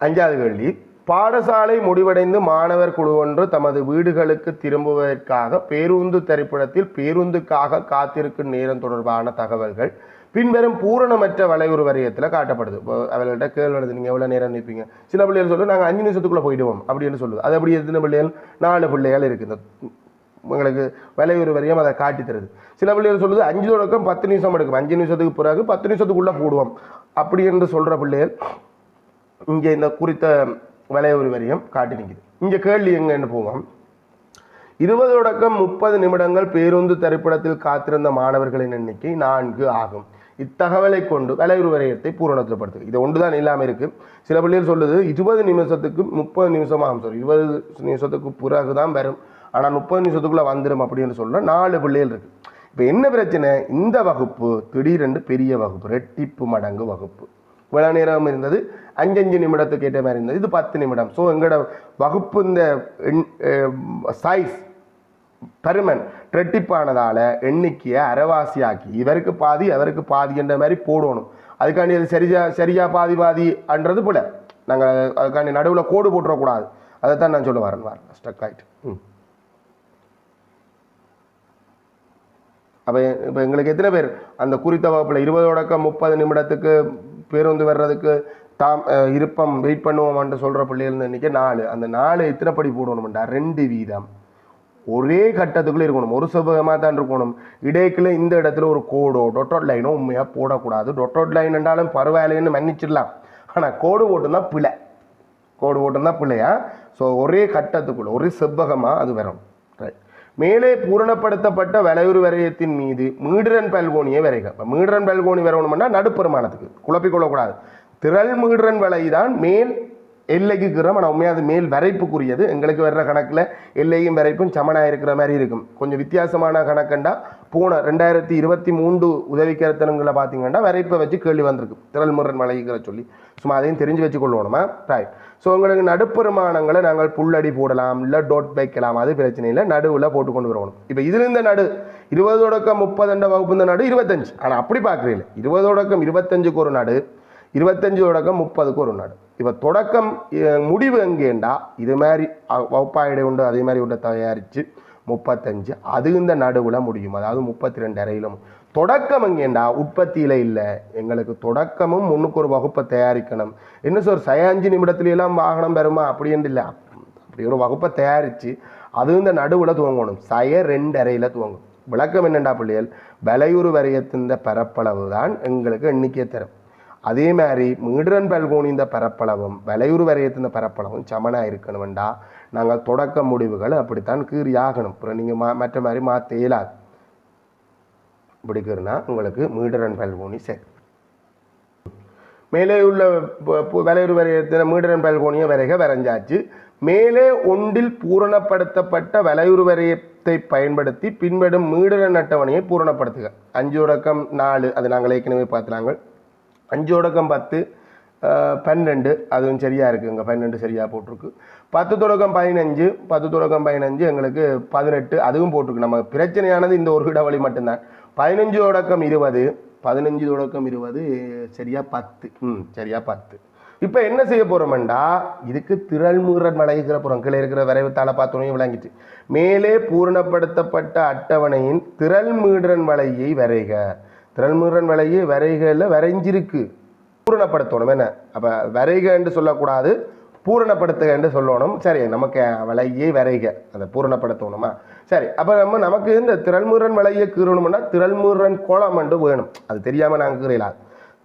5வது கேள்வி. பாடசாலை முடிவடைந்து மாணவர் குழு ஒன்று தமது வீடுகளுக்கு திரும்புவதற்காக பேருந்து திரைப்படத்தில் பேருந்துக்காக காத்திருக்கும் நேரம் தொடர்பான தகவல்கள் பின்வரும் பூரணமற்ற வளைவுறு வரையத்தில் காட்டப்படுது. இப்போ அவர்கள்ட்ட கேள்வி வருது, நீங்கள் எவ்வளோ நேரம் நிற்பீங்க? சில பிள்ளைகள் சொல்லு நாங்கள் 5 நிமிஷத்துக்குள்ளே போயிடுவோம் அப்படின்னு சொல்லுது. அது அப்படி எத்தனை பிள்ளைகள்? 4 பிள்ளைகள் இருக்குது. உங்களுக்கு வளைவுறு வரையும் அதை காட்டி தருது. சில பிள்ளைகள் சொல்லுது 5 தொடக்கம் 10 நிமிஷம் எடுக்கும், 5 நிமிஷத்துக்கு பிறகு 10 நிமிஷத்துக்குள்ளே போடுவோம் அப்படி என்று சொல்கிற பிள்ளைகள் இங்கே இந்த குறித்த வளைவுறு வரியம் காட்டி நிற்குது. இங்கே கேள்வி எங்கன்னு போவோம். 20 தொடக்கம் 30 நிமிடங்கள் பேருந்து திரைப்படத்தில் காத்திருந்த மாணவர்களின் எண்ணிக்கை 4 ஆகும். இத்தகவலை கொண்டு வளைவுறு வரையத்தை பூரணப்படுத்து. இது ஒன்றுதான் இல்லாமல் இருக்கு. சில பிள்ளைகள் சொல்லுது 20 நிமிஷத்துக்கு 30 நிமிஷம் ஆகும். 20 நிமிஷத்துக்கு பிறகு தான் வரும், ஆனால் 30 நிமிஷத்துக்குள்ள வந்துடும் அப்படின்னு சொல்ல 4 பிள்ளைகள் இருக்கு. இப்போ என்ன பிரச்சனை? இந்த வகுப்பு திடீரென்று பெரிய வகுப்பு, ரெட்டிப்பு மடங்கு வகுப்பு. இவ்வளோ நேரம் இருந்தது 5 நிமிடத்துக்கு ஏற்ற மாதிரி இருந்தது, இது 10 நிமிடம். ஸோ எங்களோட வகுப்பு இந்த சைஸ் பருமன் ரெட்டிப்பானதால் எண்ணிக்கையை அரைவாசியாக்கி இவருக்கு பாதி அவருக்கு பாதி என்ற மாதிரி போடணும். அதுக்காண்டி அது சரியா பாதி அன்றது போல நாங்கள் அதுக்காண்டி நடுவில் கோடு போட்டுறக்கூடாது. அதை தான் நான் சொல்ல வரேன். ஸ்டக் ஆகிட்டு. அப்போ இப்போ எங்களுக்கு எத்தனை பேர் அந்த குறித்த வகுப்பில் 20 தொடக்கம் 30 நிமிடத்துக்கு பேருந்து வர்றதுக்கு இருப்பம் வெயிட் பண்ணுவோம்னு சொல்கிற பிள்ளைகள் எண்ணிக்கை 4. அந்த 4 எத்தனை படி போடணும்டா? 2 வீதம் ஒரே கட்டத்துக்குள்ளே இருக்கணும், ஒரு செவ்வகமாக தான் இருக்கணும். இடைக்குள்ள இந்த இடத்துல ஒரு கோடோ டொட்டோட் லைனோ உண்மையாக போடக்கூடாது. டொட்டோட் லைன் என்றாலும் பரவாயில்லைன்னு மன்னிச்சிடலாம், ஆனால் கோடு போட்டுனா பிழை. கோடு போட்டிருந்தா பிள்ளையா. ஸோ ஒரே கட்டத்துக்குள்ள ஒரே செவ்வகமாக அது வரும். ரைட். மேலே பூரணப்படுத்தப்பட்ட வளையுறு வரையத்தின் மீது மீடுரன் பல்கோணியை வரைக. இப்போ மீடுரன் பல்கோணி வரையணும்னா நடுப்பெருமானத்துக்கு குழப்பிக்கொள்ளக்கூடாது. திரள் மீடுரன் வலை தான் மேல் எல்லைக்கு இருக்கிறோம். ஆனால் உண்மையாக அது மேல் வரைப்புக்குரியது. எங்களுக்கு வர்ற கணக்கில் எல்லையும் வரைப்பும் சமனாக இருக்கிற மாதிரி இருக்கும். கொஞ்சம் வித்தியாசமான கணக்கண்டா போன 2023 உதவிக்கரத்தனங்களை பார்த்தீங்கன்னா வரைப்பை வச்சு கேள்வி வந்திருக்கு, திரள் மீடுரன் வளைகிற சொல்லி. சும்மா அதையும் தெரிஞ்சு வச்சு கொள்ளணுமா. ரைட். ஸோ உங்களுக்கு நடுப்பெருமானங்களை நாங்கள் புல்லடி போடலாம், இல்லை டோட் வைக்கலாம், அது பிரச்சனை இல்லை. நடுவில் போட்டு கொண்டு வரணும். இப்போ இதில் இந்த நடு 20-30 வகுப்பு இந்த நடு 25. ஆனால் அப்படி பார்க்குறீங்க, 20-25க்கு ஒரு நடு, 25-30க்கு ஒரு நடு. இப்போ தொடக்கம் முடிவு எங்கேண்டா இது மாதிரி வகுப்பாயிடை உண்டு, அதே மாதிரி உண்டை தயாரித்து 35 அது இந்த நடுவில் முடியும். அதாவது 32 அறையிலும் தொடக்கம் எங்கேண்டா உற்பத்தியில் இல்லை. எங்களுக்கு தொடக்கமும் முன்னுக்கு ஒரு வகுப்பை தயாரிக்கணும். என்ன சார் 5 நிமிடத்துலாம் வாகனம் பெறுமா அப்படின்னு இல்லை. அப்படி ஒரு வகுப்பை தயாரித்து அது இந்த நடுவில் துவங்கணும். 2 அறையில் துவங்கும். விளக்கம் என்னெண்டா பிள்ளைகள், வளையுறு வரையத்தின் பரப்பளவு தான் எங்களுக்கு எண்ணிக்கை தரும். அதே மாதிரி மீடுரன் பல்கோணி இந்த பரப்பளவும் வளையுறு வரையத்தின் பரப்பளவும் சமனாக இருக்கணும்டா நாங்கள் தொடக்க முடிவுகள் அப்படித்தான் கீறியாகணும். அப்புறம் நீங்கள் மற்ற மாதிரி மாற்ற இயலாது. இப்படிக்கிறனா உங்களுக்கு மீடுரன் பல்கோணி சரி. மேலே உள்ள வளையுறு வரையத்தின மீடுரன் பல்கோணியை வரைஞ்சாச்சு. மேலே ஒன்றில் பூரணப்படுத்தப்பட்ட வளையுறு வரையத்தை பயன்படுத்தி பின்படும் மீடுரன் அட்டவணையை பூரணப்படுத்துக. 5/4 அது நாங்கள் ஏற்கனவே பார்த்துனாங்க. 5/10 12 அதுவும் சரியாக இருக்குங்க. 12 சரியாக போட்டிருக்கு. 10/15 10/15 எங்களுக்கு 18 அதுவும் போட்டிருக்கு. நம்ம பிரச்சனையானது இந்த ஒரு இடைவெளி மட்டும்தான். 15/20 15/20 சரியா 10 சரியா 10. இப்போ என்ன செய்ய போகிறோம்டா, இதுக்கு திரள் மீடுரன் வளைகிற போகிறோம். கீழே இருக்கிற வரைவுத்தாளை பார்த்தோன்னே விளங்கிட்டு மேலே பூரணப்படுத்தப்பட்ட அட்டவணையின் திரள் மீடுரன் வளையை வரைக. திரள் மீடுரன் வளையை வரைகையில் வரைஞ்சிருக்கு, பூரணப்படுத்தணும். என்ன அப்போ வரைகன்னு சொல்லக்கூடாது, பூரணப்படுத்துகன்னு சொல்லணும். சரி, நமக்கு வளையை வரைக அதை பூரணப்படுத்தணுமா. சரி, அப்போ நமக்கு இந்த திரள் மீடுரன் வளையை கீறணும்னா திரள் மீடுரன் கோலம் வேணும். அது தெரியாமல் நாங்கள் கீறலாம்.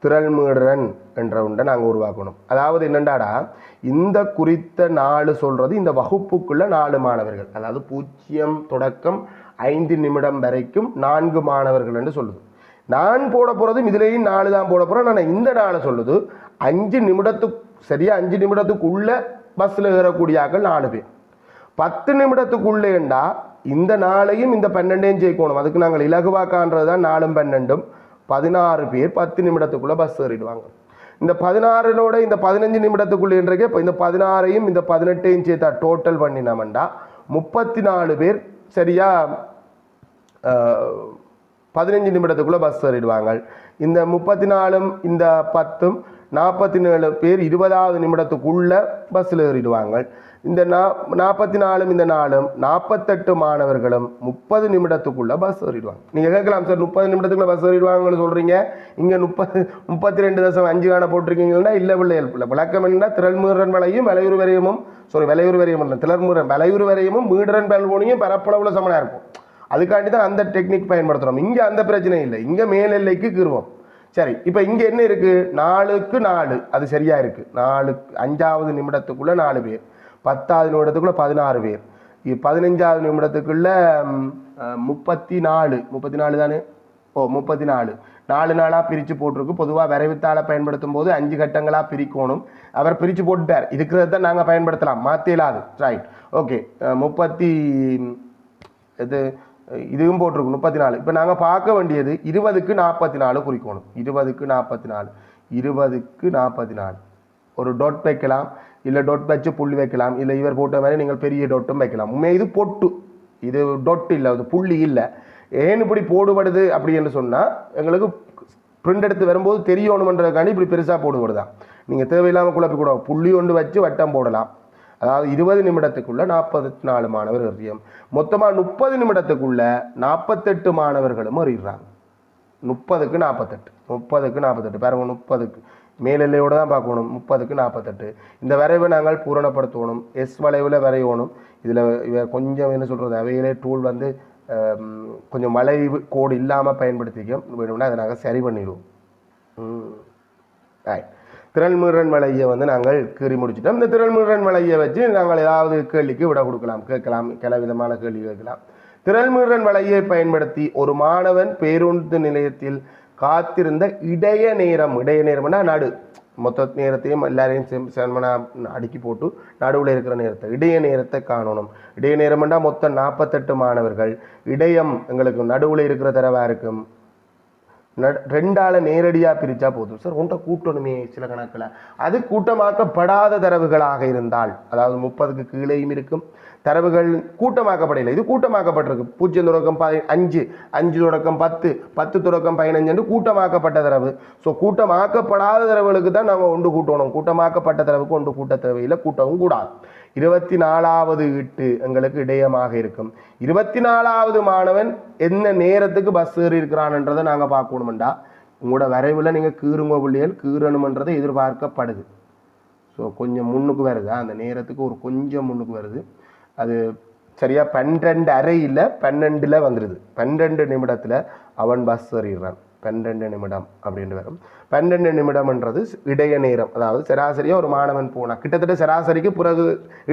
திரள் மீடுரன் என்ற ஒன்றை நாங்கள் உருவாக்கணும். அதாவது என்னண்டாடா, இந்த குறித்த 4 சொல்கிறது இந்த வகுப்புக்குள்ள 4 மாணவர்கள், அதாவது 0 தொடக்கம் 5 நிமிடம் வரைக்கும் 4 மாணவர்கள் என்று சொல்லுது. நான் போட போகிறதும் இதுலேயும் 4 தான் போட போகிறேன். நான் இந்த 4 சொல்லுது 5 நிமிடத்துக்கு சரியா 5 நிமிடத்துக்குள்ள பஸ்ஸில் ஏறக்கூடிய ஆக்கள் 4 பேர். 10 நிமிடத்துக்குள்ளேண்டா இந்த 4ஐயும் இந்த 12ஐயும் ஜெயிக்கணும். அதுக்கு நாங்கள் இலகுவாக்கான்றது தான் 4 12 16 பேர் 10 நிமிடத்துக்குள்ளே பஸ் ஏறிடுவாங்க. இந்த 16ஓட இந்த 15 நிமிடத்துக்குள்ளேன்றக்கே இப்போ இந்த 16ஐயும் இந்த 18ஐயும் சேர்த்தா டோட்டல் பண்ணினோம்டா 34 பேர் சரியா 15 நிமிடத்துக்குள்ளே பஸ் ஏறிடுவாங்க. இந்த 34 இந்த 10 47 பேர் 20வது நிமிடத்துக்குள்ளே பஸ்ஸில் ஏறிடுவாங்க. இந்த 44 இந்த 4 48 மாணவர்களும் 30 நிமிடத்துக்குள்ளே பஸ் ஏறிடுவாங்க. நீங்கள் கேட்கலாம், சார் 30 நிமிடத்துக்குள்ளே பஸ் ஏறிடுவாங்கன்னு சொல்கிறீங்க, இங்கே 32.5 போட்டிருக்கீங்கன்னா இல்லை பிள்ளைகள். விளக்கம் என்னன்னா திரள் மீடுரன் வளையும் வளையுறு வரையமும் வளையுறு வரையும் இல்லை திரள் மீடுரன் வளையுறு வரையமும் மீடுரன் பல்கோணியும் பரப்பளவில் சமனாக இருக்கும். அதுக்காண்டி தான் அந்த டெக்னிக் பயன்படுத்துகிறோம். இங்கே அந்த பிரச்சனை இல்லை, இங்கே மேல் எல்லைக்கு கீறுவோம். சரி, இப்போ இங்கே என்ன இருக்குது, 4க்கு 4 அது சரியாக இருக்குது. 5வது நிமிடத்துக்குள்ளே 4 பேர், 10வது நிமிடத்துக்குள்ளே 16 பேர், 15வது நிமிடத்துக்குள்ளே 34 தானே. 34 4 பிரித்து போட்டிருக்கு. பொதுவாக விரைவுத்தாளை பயன்படுத்தும் போது 5 கட்டங்களாக பிரிக்கணும். அவர் பிரித்து போட்டுட்டார். இருக்கிறத தான் நாங்கள் பயன்படுத்தலாம், மாற்றலாது. Right, okay. இதுவும் போட்டிருக்கு 34. இப்போ நாங்கள் பார்க்க வேண்டியது 20க்கு 44 குறிக்கணும். 20க்கு 44 20க்கு 44 ஒரு டொட் வைக்கலாம், இல்லை டொட் வச்சு புள்ளி வைக்கலாம், இல்லை இவர் போட்ட மாதிரி நீங்கள் பெரிய டொட்டும் வைக்கலாம். உண்மை இது பொட்டு, இது டொட் இல்லை, அது புள்ளி இல்லை. ஏன் இப்படி போடுபடுது அப்படின்னு சொன்னால் எங்களுக்கு பிரிண்ட் எடுத்து வரும்போது தெரியணுமன்றதுக்காண்டி இப்படி பெருசாக போடுபடுதான். நீங்கள் தேவையில்லாமல் குழப்பி கூட புள்ளி ஒன்று வச்சு வட்டம் போடலாம். அதாவது 20 நிமிடத்துக்குள்ள 44 மாணவர் ஏறியம். மொத்தமாக 30 நிமிடத்துக்குள்ள 48 மாணவர்களும் ஏறிடுறாங்க. 30க்கு 48 பாருங்க. 30க்கு மேலெல்லையோடு தான் பார்க்கணும். 30க்கு 48 இந்த வரைவை நாங்கள் பூரணப்படுத்தணும். எஸ் வளைவில் வரையணும். இதில் கொஞ்சம் என்ன சொல்கிறது, அவையிலே டூல் வந்து கொஞ்சம் வளைவு கோடு இல்லாமல் பயன்படுத்திக்க வேணும்னா அதை நாங்கள் சரி பண்ணிடுவோம். திரள்மீறன் வலையை வந்து நாங்கள் கீறி முடிச்சிட்டோம். இந்த திரள்மீறன் வலையை வச்சு நாங்கள் ஏதாவது கேள்விக்கு விட கொடுக்கலாம், கேட்கலாம், பல விதமான கேள்வி கேட்கலாம். திரள்மீறன் வலையை பயன்படுத்தி ஒரு மாணவன் பேருந்து நிலையத்தில் காத்திருந்த இடைய நேரம்னா நடு மொத்த நேரத்தையும் எல்லாரையும் அடுக்கி போட்டு நடுவில் இருக்கிற நேரத்தை இடைய நேரத்தை காணணும். இடைய நேரம்னா மொத்தம் 48 மாணவர்கள். இடையம் எங்களுக்கு நடுவில் இருக்கிற தரவா இருக்கும். 2ஆல் நேரடியாக பிரித்தா போதும் சார். ஒன்றை கூட்டணுமே சில கணக்கில். அது கூட்டமாக்கப்படாத தரவுகளாக இருந்தால், அதாவது 30க்கு கீழேயும் இருக்கும் தரவுகள் கூட்டமாக்கப்படலை. இது கூட்டமாக்கப்பட்டிருக்கு. 0 தொடக்கம் 5, 5 தொடக்கம் 10, 10 தொடக்கம் 15 என்று கூட்டமாக்கப்பட்ட தரவு. ஸோ கூட்டமாக்கப்படாத தரவுகளுக்கு தான் நாங்கள் ஒன்று கூட்டணும். கூட்டமாக்கப்பட்ட தரவுக்கு ஒன்று கூட்ட தேவையில்லை, கூட்டவும் கூடாது. 24வது ஈட்டு எங்களுக்கு இடையமாக இருக்கும். 24வது மாணவன் என்ன நேரத்துக்கு பஸ் ஏறி இருக்கிறான்ன்றதை நாங்கள் பார்க்கணுமெண்டா உங்களோட வரைவில் நீங்கள் கீறுங்க பிள்ளைகள் கீறணுமன்றதை எதிர்பார்க்கப்படுது. ஸோ கொஞ்சம் முன்னுக்கு வருது, அந்த நேரத்துக்கு ஒரு கொஞ்சம் முன்னுக்கு வருது. அது சரியா 12:30 இல்லை 12 வந்துடுது. 12 நிமிடத்தில் அவன் பஸ் ஏறிடுறான். 12 நிமிடம் அப்படின்னு வரும். 12 நிமிடம்ன்றது இடைய நேரம். அதாவது சராசரியாக ஒரு மாணவன் போனால் கிட்டத்தட்ட சராசரிக்கு பிறகு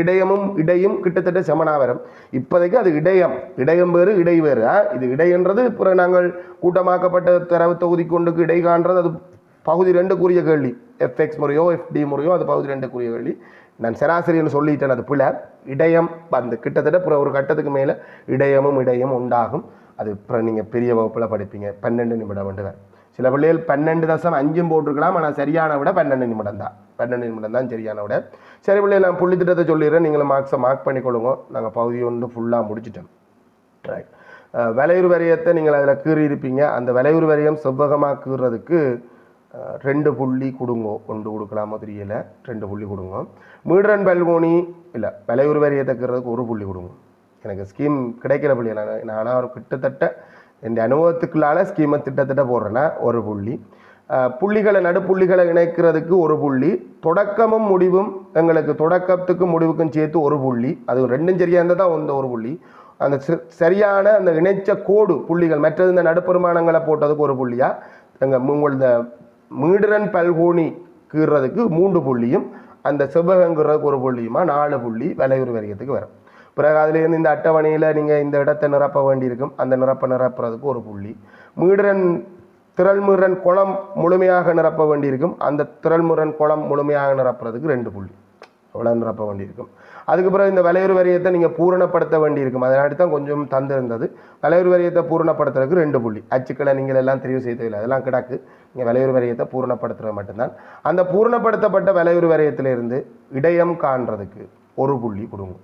இடையும் கிட்டத்தட்ட சமனாக வரும். இப்போதைக்கு அது இடையம் வேறு இடை வேறு. இது இடைன்றது பிறகு நாங்கள் கூட்டமாக்கப்பட்ட தரவு தொகுதி கொண்டுக்கு இடை காண்றது அது பகுதி 2க்குரிய கேள்வி. FX முறையோ FD முறையோ அது பகுதி 2க்குரிய கேள்வி. நான் சராசரின்னு சொல்லிட்டேன், அது பிள்ளை. இடையம் வந்து கிட்டத்தட்ட ஒரு கட்டத்துக்கு மேலே இடையம் உண்டாகும். அது அப்புறம் நீங்கள் பெரிய வகுப்பில் படிப்பீங்க. 12 நிமிடம் வந்து சில பிள்ளைகள் 12.5 போட்டிருக்கலாம். ஆனால் சரியான விட 12 நிமிடம் தான். 12 நிமிடம் தான் சரியான விட. சரி பிள்ளைகள், நான் புள்ளி திட்டத்தை சொல்லிடுறேன், நீங்களும் மார்க்ஸை மார்க் பண்ணிக்கொள்ளுங்க. நாங்கள் பகுதி 1 ஃபுல்லாக முடிச்சிட்டோம். ரைட். விலையுறு வரியத்தை நீங்கள் அதில் கீறி இருப்பீங்க. அந்த விலையுறு வரியம் செவ்வகமாக கீறதுக்கு 2 புள்ளி கொடுங்கோ. 1 கொடுக்கலாமோ தெரியல. 2 புள்ளி கொடுங்க. மீடரன் பல்கோணி இல்லை விலையுறு வரியத்தை கீறதுக்கு 1 புள்ளி கொடுங்க. எனக்கு ஸ்கீம் கிடைக்கிற புள்ளி நானாக ஒரு கிட்டத்தட்ட என் அனுபவத்துக்குள்ளால ஸ்கீமை திட்டத்தட்ட போடுறேன்னா 1 புள்ளி. புள்ளிகளை நடுப்புள்ளிகளை இணைக்கிறதுக்கு 1 புள்ளி. தொடக்கமும் முடிவும் எங்களுக்கு தொடக்கத்துக்கும் முடிவுக்கும் சேர்த்து 1 புள்ளி. அது ரெண்டும் சரியாக இருந்தால் தான் 1 புள்ளி. அந்த சரியான அந்த இணைச்ச கோடு புள்ளிகள் மற்றது இந்த நடுப்பெருமானங்களை போட்டதுக்கு 1 புள்ளியா. உங்களது மீடரன் பல்கோணி கீறதுக்கு 3 புள்ளியும் அந்த செவ்வகங்கிறதுக்கு 1 புள்ளியுமா 4 புள்ளி விலையுறு வரியத்துக்கு வரும். பிறகு அதுலேருந்து இந்த அட்டவணையில் நீங்கள் இந்த இடத்தை நிரப்ப வேண்டியிருக்கும். அந்த நிரப்புறதுக்கு 1 புள்ளி. திரள்மீறன் குளம் முழுமையாக நிரப்ப வேண்டியிருக்கும். அந்த திரள்மீறன் குளம் முழுமையாக நிரப்புறதுக்கு 2 புள்ளி. அவ்வளோ நிரப்ப வேண்டியிருக்கும். அதுக்கு பிறகு இந்த விலையுறு வரியத்தை நீங்கள் பூரணப்படுத்த வேண்டியிருக்கும். அதனாடி தான் கொஞ்சம் தந்திருந்தது. விலையுறு வரியத்தை பூரணப்படுத்துறதுக்கு 2 புள்ளி. அச்சுக்களை நீங்கள் எல்லாம் தெரிவு செய்ததில்லை, அதெல்லாம் கிடக்கு. நீங்கள் விலையுறு வரியத்தை பூரணப்படுத்துறது மட்டும்தான். அந்த பூரணப்படுத்தப்பட்ட விலையுறு வரியத்திலிருந்து இடையம் காண்றதுக்கு 1 புள்ளி கொடுங்க.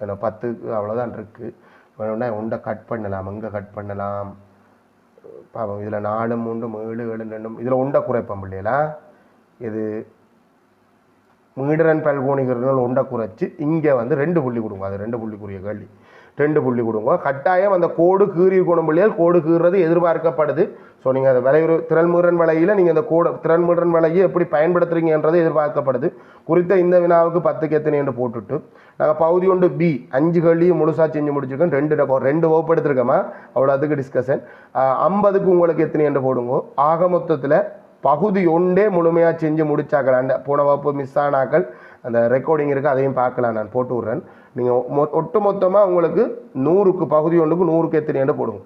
ஏன்னா 10 அவ்வளோதான் இருக்குது. வேணும்னா உண்டை கட் பண்ணலாம். எங்கே கட் பண்ணலாம் பாவம். இதில் 4, 3, 7, 7, 2 இதில் உண்டை குறைப்போம் இல்லையா. இது மீடரன் பல்கோணிகள் உண்டை குறைச்சி இங்கே வந்து 2 புள்ளி கொடுங்க. அது 2 புள்ளிக்குரிய கேள்வி. 2 புள்ளி கொடுங்க. கட்டாயம் அந்த கோடு கீறி இருக்கணும் பிள்ளைகள். கோடு கீறுறது எதிர்பார்க்கப்படுது. ஸோ நீங்கள் அந்த விலையுறு திரள்மீறன் வலையில் நீங்கள் அந்த திரள்மீறன் வலையை எப்படி பயன்படுத்துறீங்கன்றது எதிர்பார்க்கப்படுது. குறித்த இந்த வினாவுக்கு 10க்கு எத்தனை என்று போட்டுட்டு நாங்கள் பகுதி 1 B 5 கேள்வியும் முழுசாக செஞ்சு முடிச்சிருக்கோம். 2 வகுப்பு எடுத்துருக்கோமா, அவ்வளோ அதுக்கு டிஸ்கஷன். 50க்கு உங்களுக்கு எத்தனை என்று போடுங்க. ஆக மொத்தத்தில் பகுதி 1 முழுமையாக செஞ்சு முடிச்சாக்கள். அந்த போன வகுப்பு மிஸ் ஆனாக்கள் அந்த ரெக்கார்டிங் இருக்குது, அதையும் பார்க்கலாம். நான் போட்டு விட்றேன். நீங்கள் ஒட்டு மொத்தமாக உங்களுக்கு 100க்கு பகுதி 1க்கு 100க்கு எத்தனை என்று போடுங்க.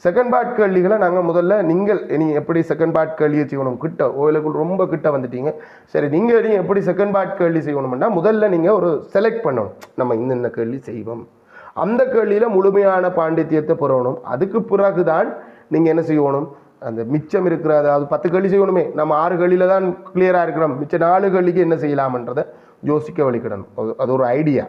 செகண்ட் பார்ட் கேள்விகளை நாங்கள் முதல்ல நீங்கள் இனி எப்படி செகண்ட் பார்ட் கேள்வி செய்யணும் கிட்ட ஓயிலுக்குள் ரொம்ப கிட்ட வந்துட்டீங்க. சரி, நீங்கள் இனி எப்படி செகண்ட் பார்ட் கேள்வி செய்யணும்னா முதல்ல நீங்கள் ஒரு செலக்ட் பண்ணணும். நம்ம இந்த கேள்வி செய்வோம், அந்த கேள்வியில் முழுமையான பாண்டித்தியத்தை பெறணும். அதுக்கு பிறகு தான் நீங்கள் என்ன செய்யணும், அந்த மிச்சம் இருக்கிற அதாவது 10 கேள்வி செய்யணுமே, நம்ம 6 கேள்வியில் தான் கிளியராக இருக்கிறோம். மிச்சம் 4 கேள்விக்கு என்ன செய்யலாம்ன்றதை யோசிக்க வழிக்கிடணும். அது ஒரு ஐடியா.